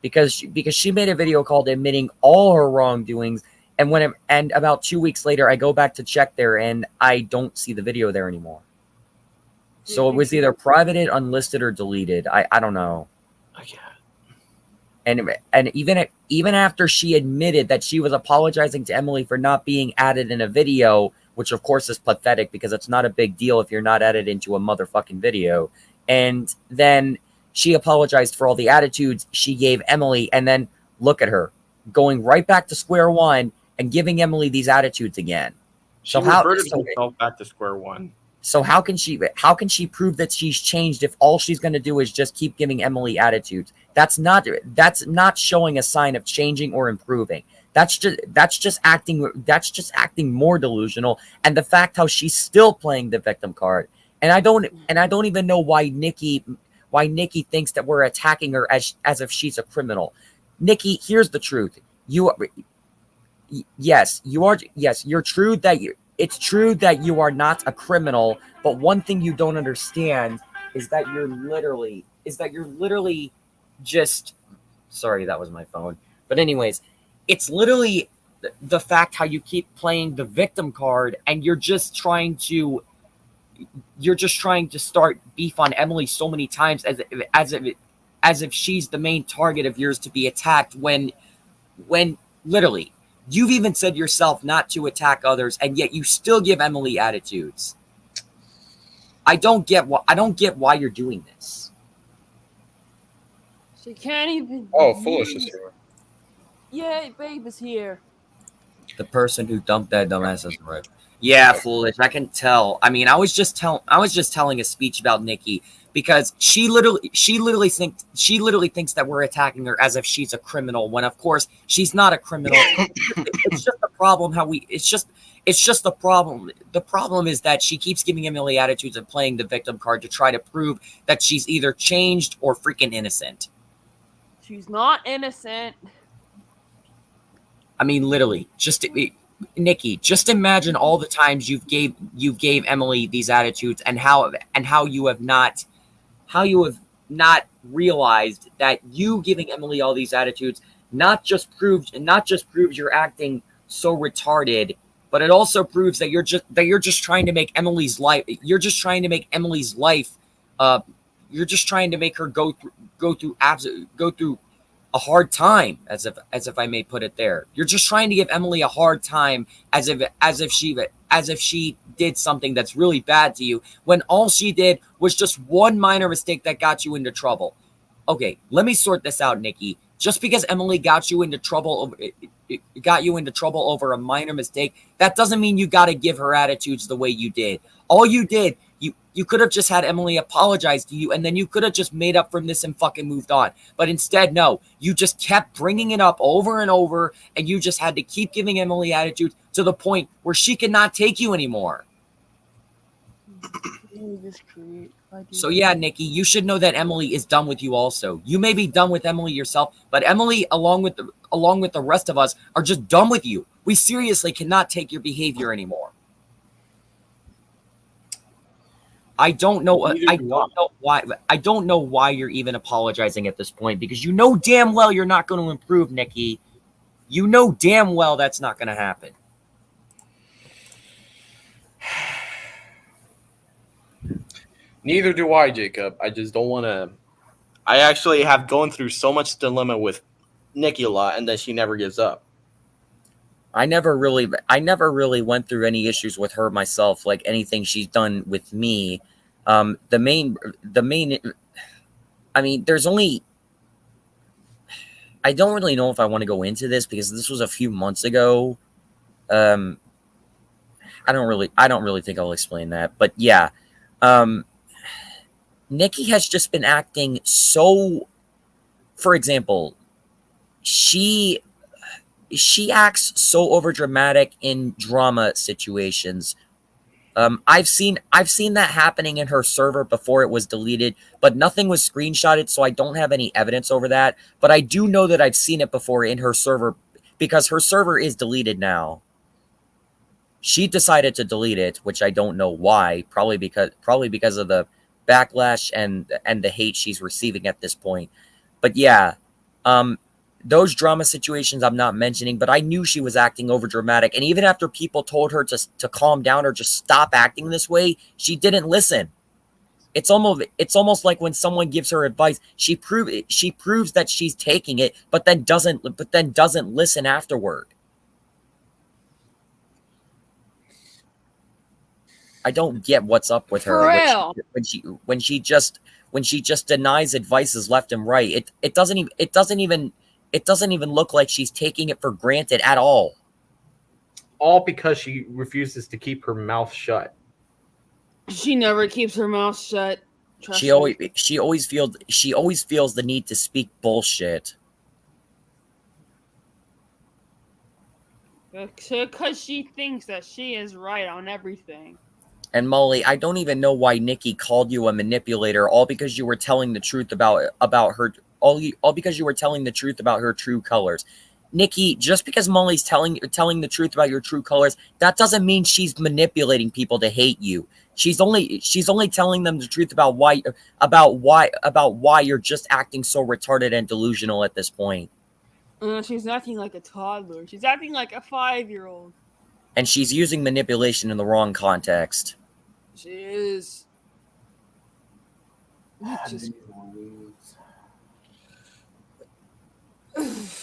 [SPEAKER 4] because she made a video called admitting all her wrongdoings. And about 2 weeks later, I go back to check there, and I don't see the video there anymore. So it was either privated, unlisted, or deleted. I don't know.
[SPEAKER 1] Okay.
[SPEAKER 4] And even after she admitted that she was apologizing to Emily for not being added in a video, which of course is pathetic because it's not a big deal if you're not added into a motherfucking video. And then she apologized for all the attitudes she gave Emily, and then look at her going right back to square one and giving Emily these attitudes again.
[SPEAKER 1] She reverted herself back to square one.
[SPEAKER 4] So how can she prove that she's changed if all she's going to do is just keep giving Emily attitudes? That's not showing a sign of changing or improving. That's just acting more delusional. And the fact how she's still playing the victim card. And I don't even know why Nikki thinks that we're attacking her as if she's a criminal. Nikki, here's the truth. It's true that you are not a criminal, but one thing you don't understand is that you're literally just, sorry, that was my phone. But anyways, it's literally the fact how you keep playing the victim card, and you're just trying to start beef on Emily so many times as if she's the main target of yours to be attacked, when literally you've even said yourself not to attack others, and yet you still give Emily attitudes. I don't get why you're doing this.
[SPEAKER 3] She can't even.
[SPEAKER 1] Oh, Foolish is here.
[SPEAKER 3] Yeah, Babe is here.
[SPEAKER 4] The person who dumped that dumbass is right. Yeah, Foolish. I can tell. I mean, I was just telling a speech about Nikki because she literally thinks that we're attacking her as if she's a criminal, when of course she's not a criminal. It's just a problem it's just the problem. The problem is that she keeps giving Emily attitudes and playing the victim card to try to prove that she's either changed or freaking innocent.
[SPEAKER 3] She's not innocent.
[SPEAKER 4] I mean, literally, Nikki, just imagine all the times you gave Emily these attitudes, and how you have not realized that you giving Emily all these attitudes not just proves you're acting so retarded, but it also proves that you're just trying to make Emily's life. You're just trying to make Emily's life. You're just trying to make her go through a hard time, as if I may put it there. You're just trying to give Emily a hard time as if she did something that's really bad to you, when all she did was just one minor mistake that got you into trouble. Okay, let me sort this out, Nikki. Just because Emily got you into trouble over a minor mistake, that doesn't mean you got to give her attitudes the way you did. All you did, you could have just had Emily apologize to you, and then you could have just made up from this and fucking moved on. But instead, no, you just kept bringing it up over and over, and you just had to keep giving Emily attitude to the point where she could not take you anymore. So yeah, Nikki, you should know that Emily is done with you also. You may be done with Emily yourself, but Emily, along with the rest of us, are just done with you. We seriously cannot take your behavior anymore. I don't know why you're even apologizing at this point, because you know damn well you're not going to improve, Nikki. You know damn well that's not going to happen.
[SPEAKER 1] Neither do I, Jacob. I just don't want to. I actually have gone through so much dilemma with Nikki a lot, and then she never gives up.
[SPEAKER 4] I never really went through any issues with her myself, like anything she's done with me. The main, I mean, there's only, I don't really know if I want to go into this because this was a few months ago. I don't really think I'll explain that, but yeah. Nikki has just been acting so, for example, she acts so overdramatic in drama situations. I've seen that happening in her server before it was deleted, but nothing was screenshotted, so I don't have any evidence over that. But I do know that I've seen it before in her server, because her server is deleted now. She decided to delete it, which I don't know why. Probably because of the backlash and the hate she's receiving at this point. But yeah, those drama situations I'm not mentioning, but I knew she was acting over dramatic. And even after people told her to calm down or just stop acting this way, she didn't listen. It's almost like when someone gives her advice, she proves that she's taking it, but then doesn't listen afterward. I don't get what's up with her
[SPEAKER 3] For real.
[SPEAKER 4] when she just denies advices left and right. It doesn't even look like she's taking it for granted at all.
[SPEAKER 1] All because she refuses to keep her mouth shut.
[SPEAKER 3] She never keeps her mouth shut. Trust
[SPEAKER 4] She
[SPEAKER 3] me.
[SPEAKER 4] always feels the need to speak bullshit.
[SPEAKER 3] Because she thinks that she is right on everything.
[SPEAKER 4] And Molly, I don't even know why Nikki called you a manipulator, all because you were telling the truth about her, all because you were telling the truth about her true colors. Nikki, just because Molly's telling the truth about your true colors, that doesn't mean she's manipulating people to hate you. She's only telling them the truth about why you're just acting so retarded and delusional at this point.
[SPEAKER 3] She's acting like a toddler. She's acting like a 5-year-old.
[SPEAKER 4] And she's using manipulation in the wrong context.
[SPEAKER 3] She is.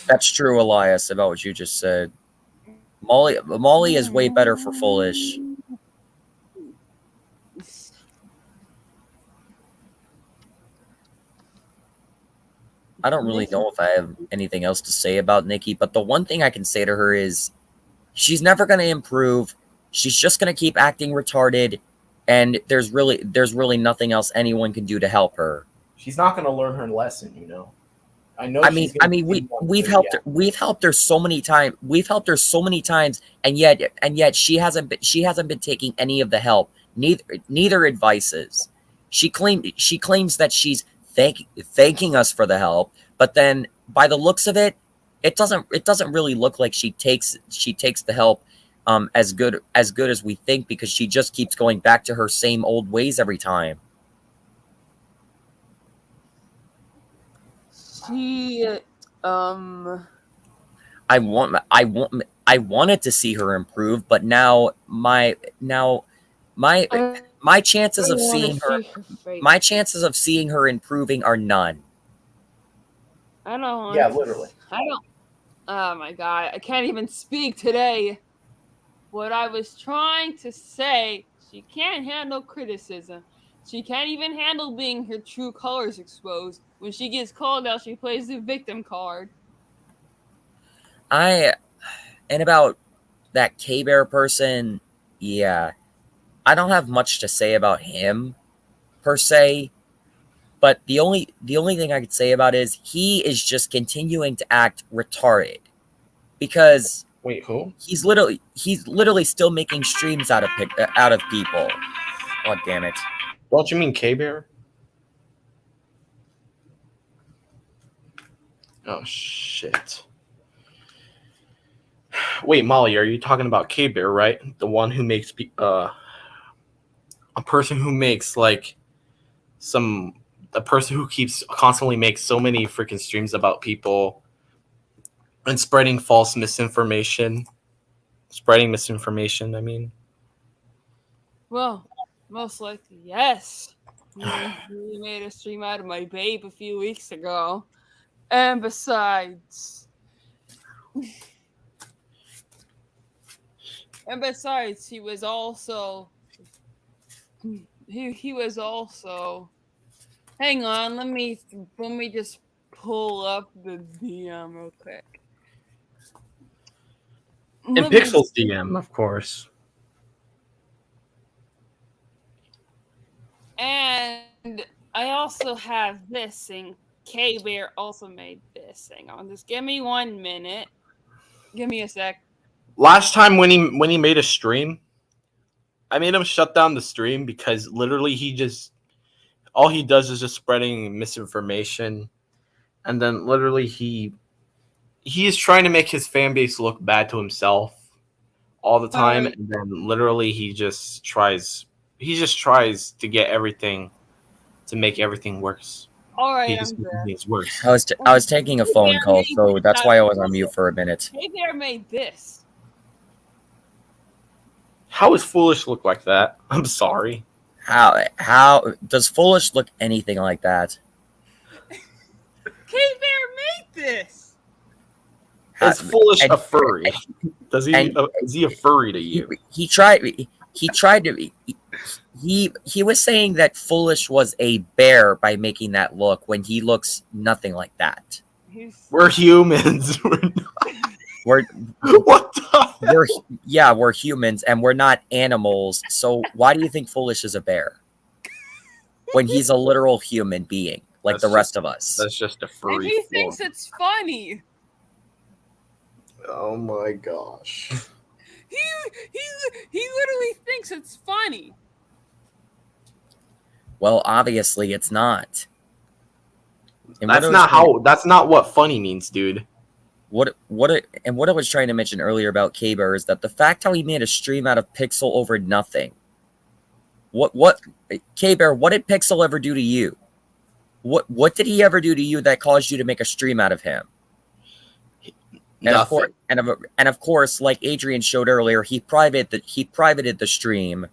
[SPEAKER 4] That's true, Elias, about what you just said. Molly is way better for foolish. I don't really know if I have anything else to say about Nikki, but the one thing I can say to her is she's never going to improve. She's just going to keep acting retarded, and there's really nothing else anyone can do to help her.
[SPEAKER 1] She's not going to learn her lesson, you know.
[SPEAKER 4] We've helped her so many times. We've helped her so many times, and yet she hasn't been taking any of the help. Neither advices. She claims that she's thanking us for the help, but then by the looks of it, it doesn't really look like she takes the help as good as we think, because she just keeps going back to her same old ways every time.
[SPEAKER 3] She
[SPEAKER 4] I wanted to see her improve, but now my chances of seeing her improving are none.
[SPEAKER 3] I don't.
[SPEAKER 1] Yeah, literally.
[SPEAKER 3] I don't. Oh my god! I can't even speak today. What I was trying to say, she can't handle criticism. She can't even handle being her true colors exposed. When she gets called out, she plays the victim card.
[SPEAKER 4] And about that K-Bear person, yeah, I don't have much to say about him per se, but the only thing I could say about it is he is just continuing to act retarded, because
[SPEAKER 1] Wait, who?
[SPEAKER 4] he's literally still making streams out of people. God damn it!
[SPEAKER 1] Don't you mean K-Bear? Oh shit. Wait, Molly, are you talking about K-Bear, right? The one who makes a person who makes a person who keeps constantly makes so many freaking streams about people and spreading misinformation, I mean.
[SPEAKER 3] Well, most likely, yes. He made a stream out of my babe a few weeks ago. And besides, he was also hang on, let me just pull up the DM real quick.
[SPEAKER 1] In Pixel's DM, of course.
[SPEAKER 3] And I also have this thing. K-Bear also made this. Hang on, just give me 1 minute. Give me a sec.
[SPEAKER 1] Last time when he made a stream, I made him shut down the stream because literally all he does is just spreading misinformation, and then literally he is trying to make his fan base look bad to himself all the time, and then literally he just tries to get everything to make everything worse.
[SPEAKER 3] All
[SPEAKER 1] He
[SPEAKER 3] right,
[SPEAKER 1] just
[SPEAKER 3] I'm
[SPEAKER 1] making
[SPEAKER 3] good.
[SPEAKER 1] things worse.
[SPEAKER 4] I was taking a phone call, so that's why I was on mute for a minute.
[SPEAKER 3] Hey there, made this.
[SPEAKER 1] How does Foolish look like that? I'm sorry.
[SPEAKER 4] How does Foolish look anything like that?
[SPEAKER 3] K-Bear made this.
[SPEAKER 1] Is Foolish
[SPEAKER 4] and-
[SPEAKER 1] a furry? Does he?
[SPEAKER 4] and-
[SPEAKER 1] Is he a furry to you?
[SPEAKER 4] He tried to he was saying that Foolish was a bear by making that look when he looks nothing like that.
[SPEAKER 1] We're humans.
[SPEAKER 4] We're
[SPEAKER 1] What the hell?
[SPEAKER 4] we're humans and we're not animals. So why do you think Foolish is a bear? When he's a literal human being like
[SPEAKER 1] That's
[SPEAKER 4] the rest
[SPEAKER 1] just-
[SPEAKER 4] of us.
[SPEAKER 1] That's just a
[SPEAKER 3] And
[SPEAKER 1] furry.
[SPEAKER 3] he
[SPEAKER 1] form.
[SPEAKER 3] thinks it's funny.
[SPEAKER 1] Oh my gosh.
[SPEAKER 3] He literally thinks it's funny.
[SPEAKER 4] Well, obviously it's not. And
[SPEAKER 1] That's
[SPEAKER 4] what I was
[SPEAKER 1] That's not what funny means, dude.
[SPEAKER 4] what I was trying to mention earlier about K-Bear is that the fact how he made a stream out of Pixel over nothing. What K-Bear, what did Pixel ever do to you? What did he ever do to you that caused you to make a stream out of him?
[SPEAKER 1] Nothing.
[SPEAKER 4] And of course, like Adrian showed earlier, he privated the stream,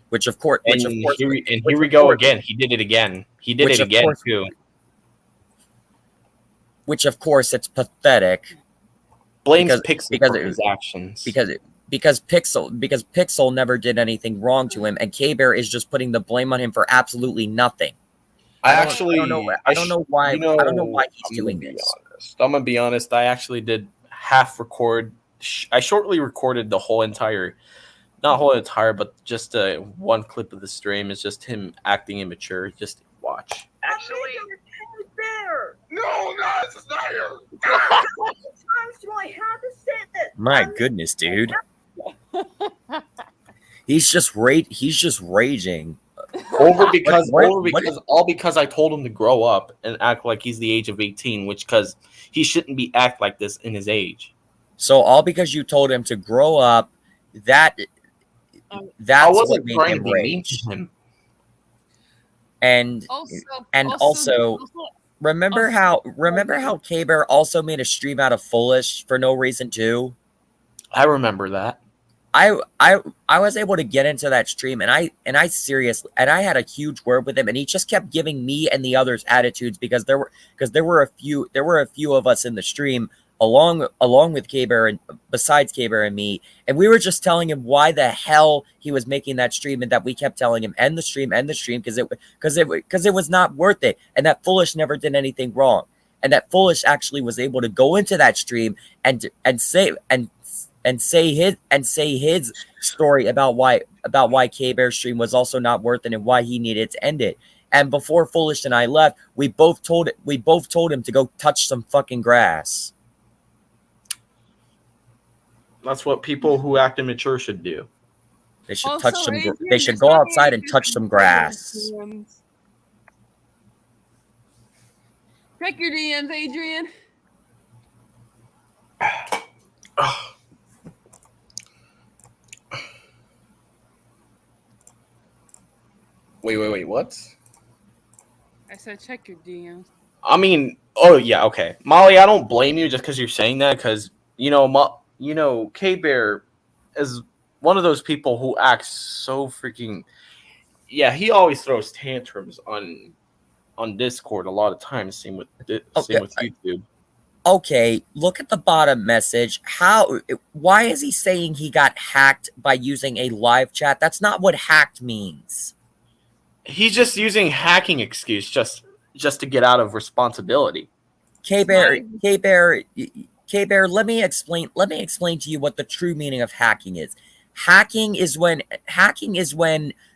[SPEAKER 4] which of course,
[SPEAKER 1] Here we go again. He did it again. He did it again too.
[SPEAKER 4] Which of course, it's pathetic.
[SPEAKER 1] Blames
[SPEAKER 4] because-
[SPEAKER 1] Pixel for his actions.
[SPEAKER 4] Because Pixel never did anything wrong to him, and K-Bear is just putting the blame on him for absolutely nothing. I don't know why he's doing this.
[SPEAKER 1] I'm gonna be honest. I actually did half record. I shortly recorded the whole entire, not whole entire, but just one clip of the stream. Is just him acting immature. Just watch.
[SPEAKER 2] Actually, bear.
[SPEAKER 1] No, it's not here.
[SPEAKER 2] How many times do I have to say that?
[SPEAKER 4] My goodness, dude. He's just raging.
[SPEAKER 1] All because I told him to grow up and act like he's the age of 18, which because he shouldn't be act like this in his age.
[SPEAKER 4] So all because you told him to grow up, that's
[SPEAKER 1] I
[SPEAKER 4] what
[SPEAKER 1] wasn't
[SPEAKER 4] made
[SPEAKER 1] trying
[SPEAKER 4] him
[SPEAKER 1] to be mean
[SPEAKER 4] rage.
[SPEAKER 1] to him.
[SPEAKER 4] And also remember how K-Bear also made a stream out of Foolish for no reason too?
[SPEAKER 1] I remember that.
[SPEAKER 4] I was able to get into that stream and I had a huge word with him and he just kept giving me and the others attitudes because there were a few of us in the stream along with K-Bear and besides K-Bear and me, and we were just telling him why the hell he was making that stream and that we kept telling him end the stream because it was not worth it and that Foolish never did anything wrong and that Foolish actually was able to go into that stream and say his story about why K-Bear's stream was also not worth it and why he needed to end it. And before Foolish and I left, we both told him to go touch some fucking grass.
[SPEAKER 1] That's what people who act immature should do.
[SPEAKER 4] They should
[SPEAKER 3] Also,
[SPEAKER 4] touch some.
[SPEAKER 3] Adrian,
[SPEAKER 4] They should
[SPEAKER 3] just
[SPEAKER 4] go
[SPEAKER 3] let me
[SPEAKER 4] outside and
[SPEAKER 3] do
[SPEAKER 4] touch some
[SPEAKER 3] some
[SPEAKER 4] grass.
[SPEAKER 3] DMs. Check your DMs, Adrian.
[SPEAKER 1] Wait, what?
[SPEAKER 3] I said check your DMs.
[SPEAKER 1] I mean, oh yeah, okay, Molly. I don't blame you just because you're saying that, because K-Bear is one of those people who acts so freaking. Yeah, he always throws tantrums on Discord a lot of times. Same with YouTube.
[SPEAKER 4] Okay, look at the bottom message. Why is he saying he got hacked by using a live chat? That's not what hacked means.
[SPEAKER 1] He's just using hacking excuse just to get out of responsibility.
[SPEAKER 4] K-Bear, let me explain to you what the true meaning of hacking is. Hacking is when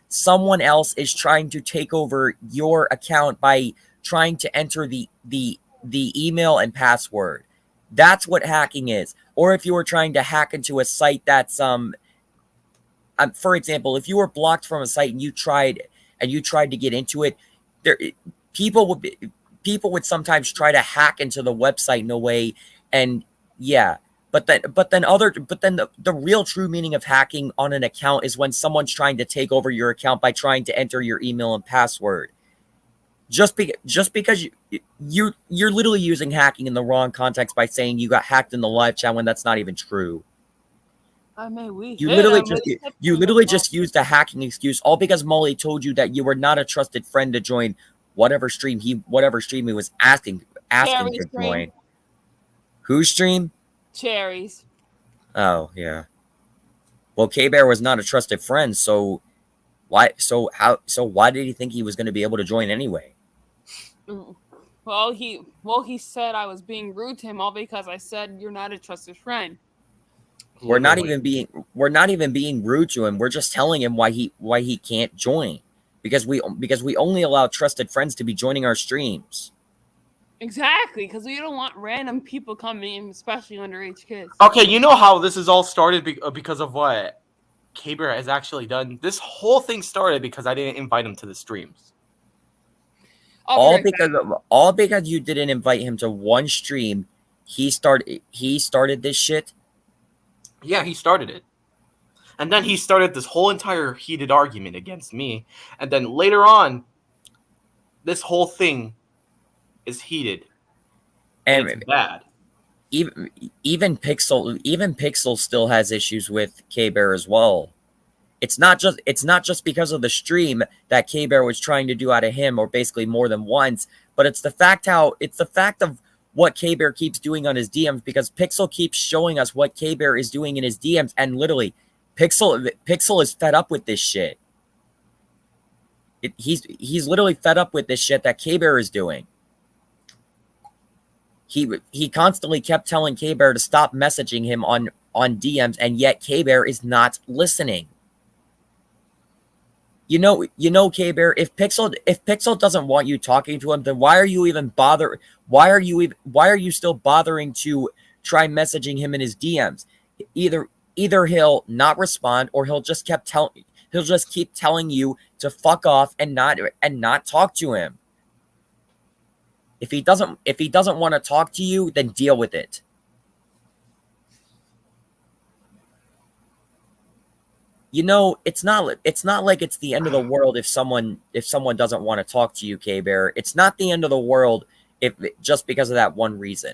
[SPEAKER 4] someone else is trying to take over your account by trying to enter the email and password. That's what hacking is. Or if you were trying to hack into a site that's for example, if you were blocked from a site and you tried to get into it, people would sometimes try to hack into the website in a way, and yeah. But then the real true meaning of hacking on an account is when someone's trying to take over your account by trying to enter your email and password. just because you're literally using hacking in the wrong context by saying you got hacked in the live chat when that's not even true.
[SPEAKER 3] I mean, we
[SPEAKER 4] You
[SPEAKER 3] hit
[SPEAKER 4] literally
[SPEAKER 3] him,
[SPEAKER 4] just
[SPEAKER 3] but he kept
[SPEAKER 4] you
[SPEAKER 3] saying
[SPEAKER 4] literally
[SPEAKER 3] the
[SPEAKER 4] just used a hacking excuse, all because Molly told you that you were not a trusted friend to join whatever stream he was asking
[SPEAKER 3] cherry
[SPEAKER 4] to
[SPEAKER 3] stream.
[SPEAKER 4] join. Whose stream?
[SPEAKER 3] Cherries.
[SPEAKER 4] Oh yeah. Well, K Bear was not a trusted friend, so why did he think he was going to be able to join anyway?
[SPEAKER 3] Well, he said I was being rude to him, all because I said you're not a trusted friend.
[SPEAKER 4] We're not even being rude to him. We're just telling him why he can't join. Because we only allow trusted friends to be joining our streams.
[SPEAKER 3] Exactly, because we don't want random people coming in, especially underage kids.
[SPEAKER 1] Okay, you know how this is all started because of what K-Bear has actually done? This whole thing started because I didn't invite him to the streams.
[SPEAKER 4] All because you didn't invite him to one stream. He started this shit.
[SPEAKER 1] Yeah, he started it. And then he started this whole entire heated argument against me. And then later on, this whole thing is heated. And it's bad.
[SPEAKER 4] Even Pixel still has issues with K-Bear as well. It's not just because of the stream that K-Bear was trying to do out of him, or basically more than once, but it's the fact of what K-Bear keeps doing on his DMs, because Pixel keeps showing us what K-Bear is doing in his DMs, and literally Pixel is fed up with this shit. He's literally fed up with this shit that K-Bear is doing. He constantly kept telling K-Bear to stop messaging him on DMs, and yet K-Bear is not listening. You know, K-Bear, if Pixel doesn't want you talking to him, then why are you still bothering to try messaging him in his DMs? Either he'll not respond, or he'll just keep telling you to fuck off and not talk to him. If he doesn't want to talk to you, then deal with it. You know, it's not like it's the end of the world if someone doesn't want to talk to you, K-Bear. It's not the end of the world if just because of that one reason.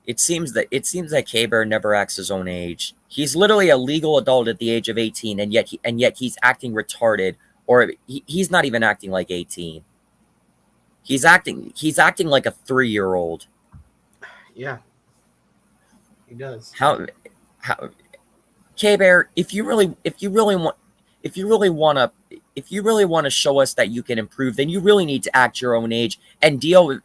[SPEAKER 4] It seems that K-Bear never acts his own age. He's literally a legal adult at the age of 18, and yet he's acting retarded, or he's not even acting like 18. He's acting like a 3-year-old.
[SPEAKER 1] Yeah, he does.
[SPEAKER 4] How K-Bear, if you really want to show us that you can improve, then you really need to act your own age and deal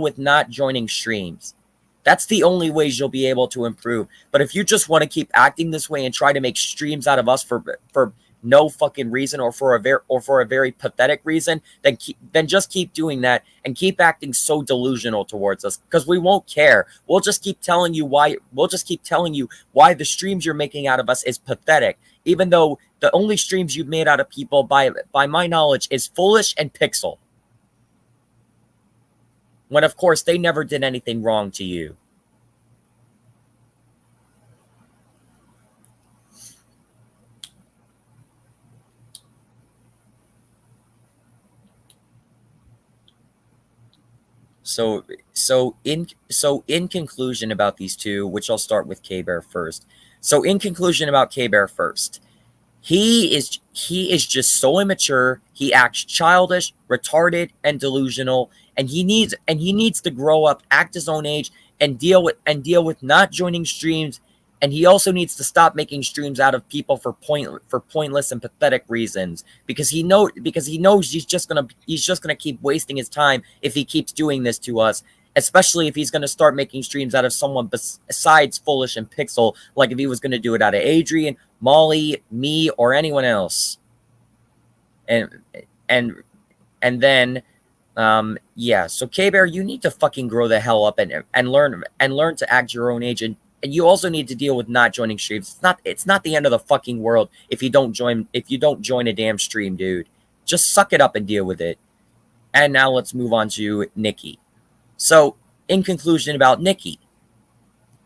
[SPEAKER 4] with not joining streams. That's the only ways you'll be able to improve. But if you just want to keep acting this way and try to make streams out of us for no fucking reason, or for a very pathetic reason, then just keep doing that and keep acting so delusional towards us, because we won't care. We'll just keep telling you why the streams you're making out of us is pathetic, even though the only streams you've made out of people by my knowledge is Foolish and Pixel. When, of course, they never did anything wrong to you. So in conclusion about these two, which I'll start with K-Bear first. So in conclusion about K-Bear first, he is just so immature. He acts childish, retarded, and delusional, and he needs to grow up, act his own age, and deal with not joining streams. And he also needs to stop making streams out of people for pointless and pathetic reasons, because he knows he's just gonna keep wasting his time if he keeps doing this to us. Especially if he's going to start making streams out of someone besides Foolish and Pixel, like if he was going to do it out of Adrian, Molly, me, or anyone else. And then, yeah. So K-Bear, you need to fucking grow the hell up and learn to act your own age, and you also need to deal with not joining streams. It's not the end of the fucking world if you don't join a damn stream, dude. Just suck it up and deal with it. And now let's move on to Nikki. So, in conclusion about Nikki,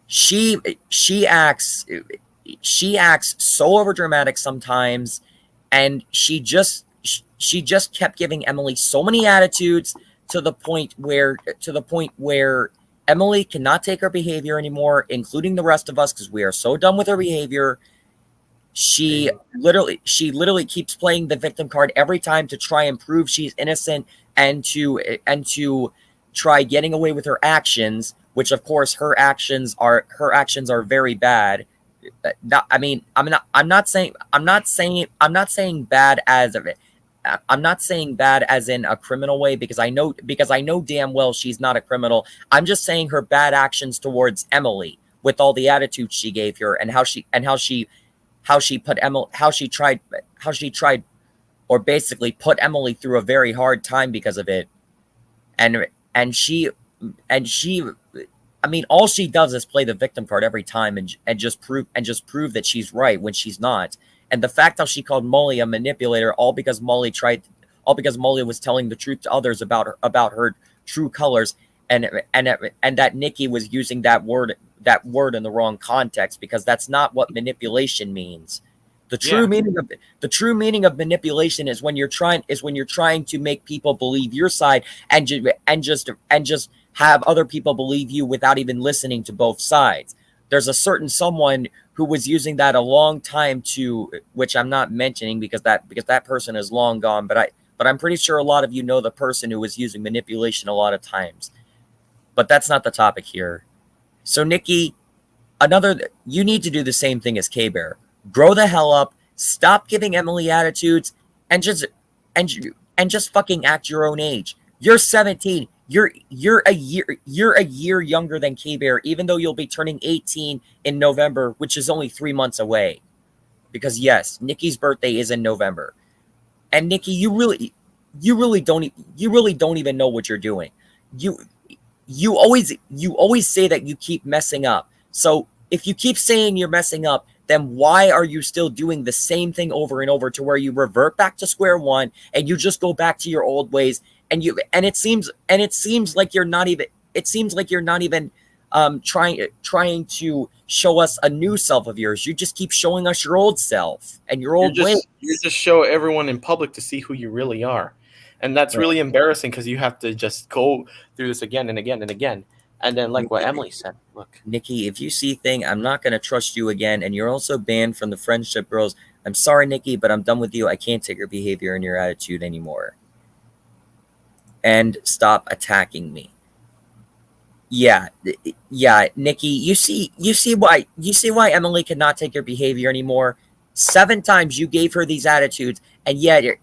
[SPEAKER 4] she acts so overdramatic sometimes, and she just kept giving Emily so many attitudes to the point where Emily cannot take her behavior anymore, including the rest of us, because we are so done with her behavior. She literally keeps playing the victim card every time to try and prove she's innocent, and to try getting away with her actions, which of course her actions are very bad. I'm not saying bad as I'm not saying bad as in a criminal way, because I know damn well she's not a criminal. I'm just saying her bad actions towards Emily, with all the attitude she gave her, and how she tried, or basically put Emily through a very hard time because of it. And she all she does is play the victim card every time, and just prove that she's right when she's not. And the fact how she called Molly a manipulator, all because Molly was telling the truth to others about her true colors, and that Nikki was using that word in the wrong context, because that's not what manipulation means. The true meaning of manipulation is when you're trying to make people believe your side, and just have other people believe you without even listening to both sides. There's a certain someone who was using that a long time, to which I'm not mentioning because that person is long gone, but I'm pretty sure a lot of you know the person who was using manipulation a lot of times. But that's not the topic here. So Nikki, you need to do the same thing as K-Bear. Grow the hell up, stop giving Emily attitudes, and just fucking act your own age. You're 17. You're a year younger than K-Bear, even though you'll be turning 18 in November, which is only 3 months away. Because yes, Nikki's birthday is in November. And Nikki, you really don't even know what you're doing. You always say that you keep messing up. So if you keep saying you're messing up, then why are you still doing the same thing over and over, to where you revert back to square one and you just go back to your old ways? And it seems like you're not even trying to show us a new self of yours. You just keep showing us your old self and your old ways.
[SPEAKER 1] You just show everyone in public to see who you really are. And that's really embarrassing, because you have to just go through this again and again and again. And then, like what Emily said, look,
[SPEAKER 4] Nikki, if you see thing, I'm not going to trust you again. And you're also banned from the friendship girls. I'm sorry, Nikki, but I'm done with you. I can't take your behavior and your attitude anymore. And stop attacking me. Yeah, Nikki, you see why Emily cannot take your behavior anymore. 7 times you gave her these attitudes, and yet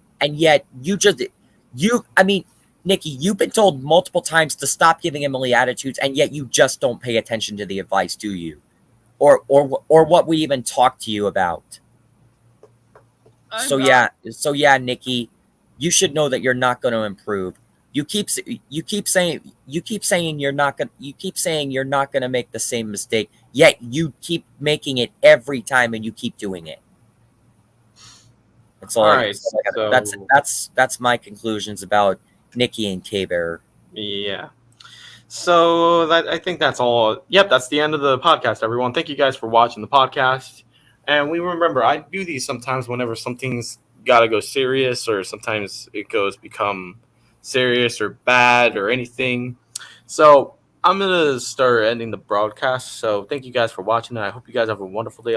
[SPEAKER 4] Nikki, you've been told multiple times to stop giving Emily attitudes, and yet you just don't pay attention to the advice, do you? Or what we even talk to you about. So yeah, Nikki, you should know that you're not going to improve. You keep saying you're not going to make the same mistake, yet you keep making it every time, and you keep doing it. That's all.
[SPEAKER 1] All right,
[SPEAKER 4] that's my conclusions about Nikki and K-Bear.
[SPEAKER 1] Yeah. So I think that's all. Yep, that's the end of the podcast, everyone. Thank you guys for watching the podcast. And we remember, I do these sometimes whenever something's got to go serious, or sometimes it become serious or bad or anything. So I'm going to start ending the broadcast. So thank you guys for watching. And I hope you guys have a wonderful day.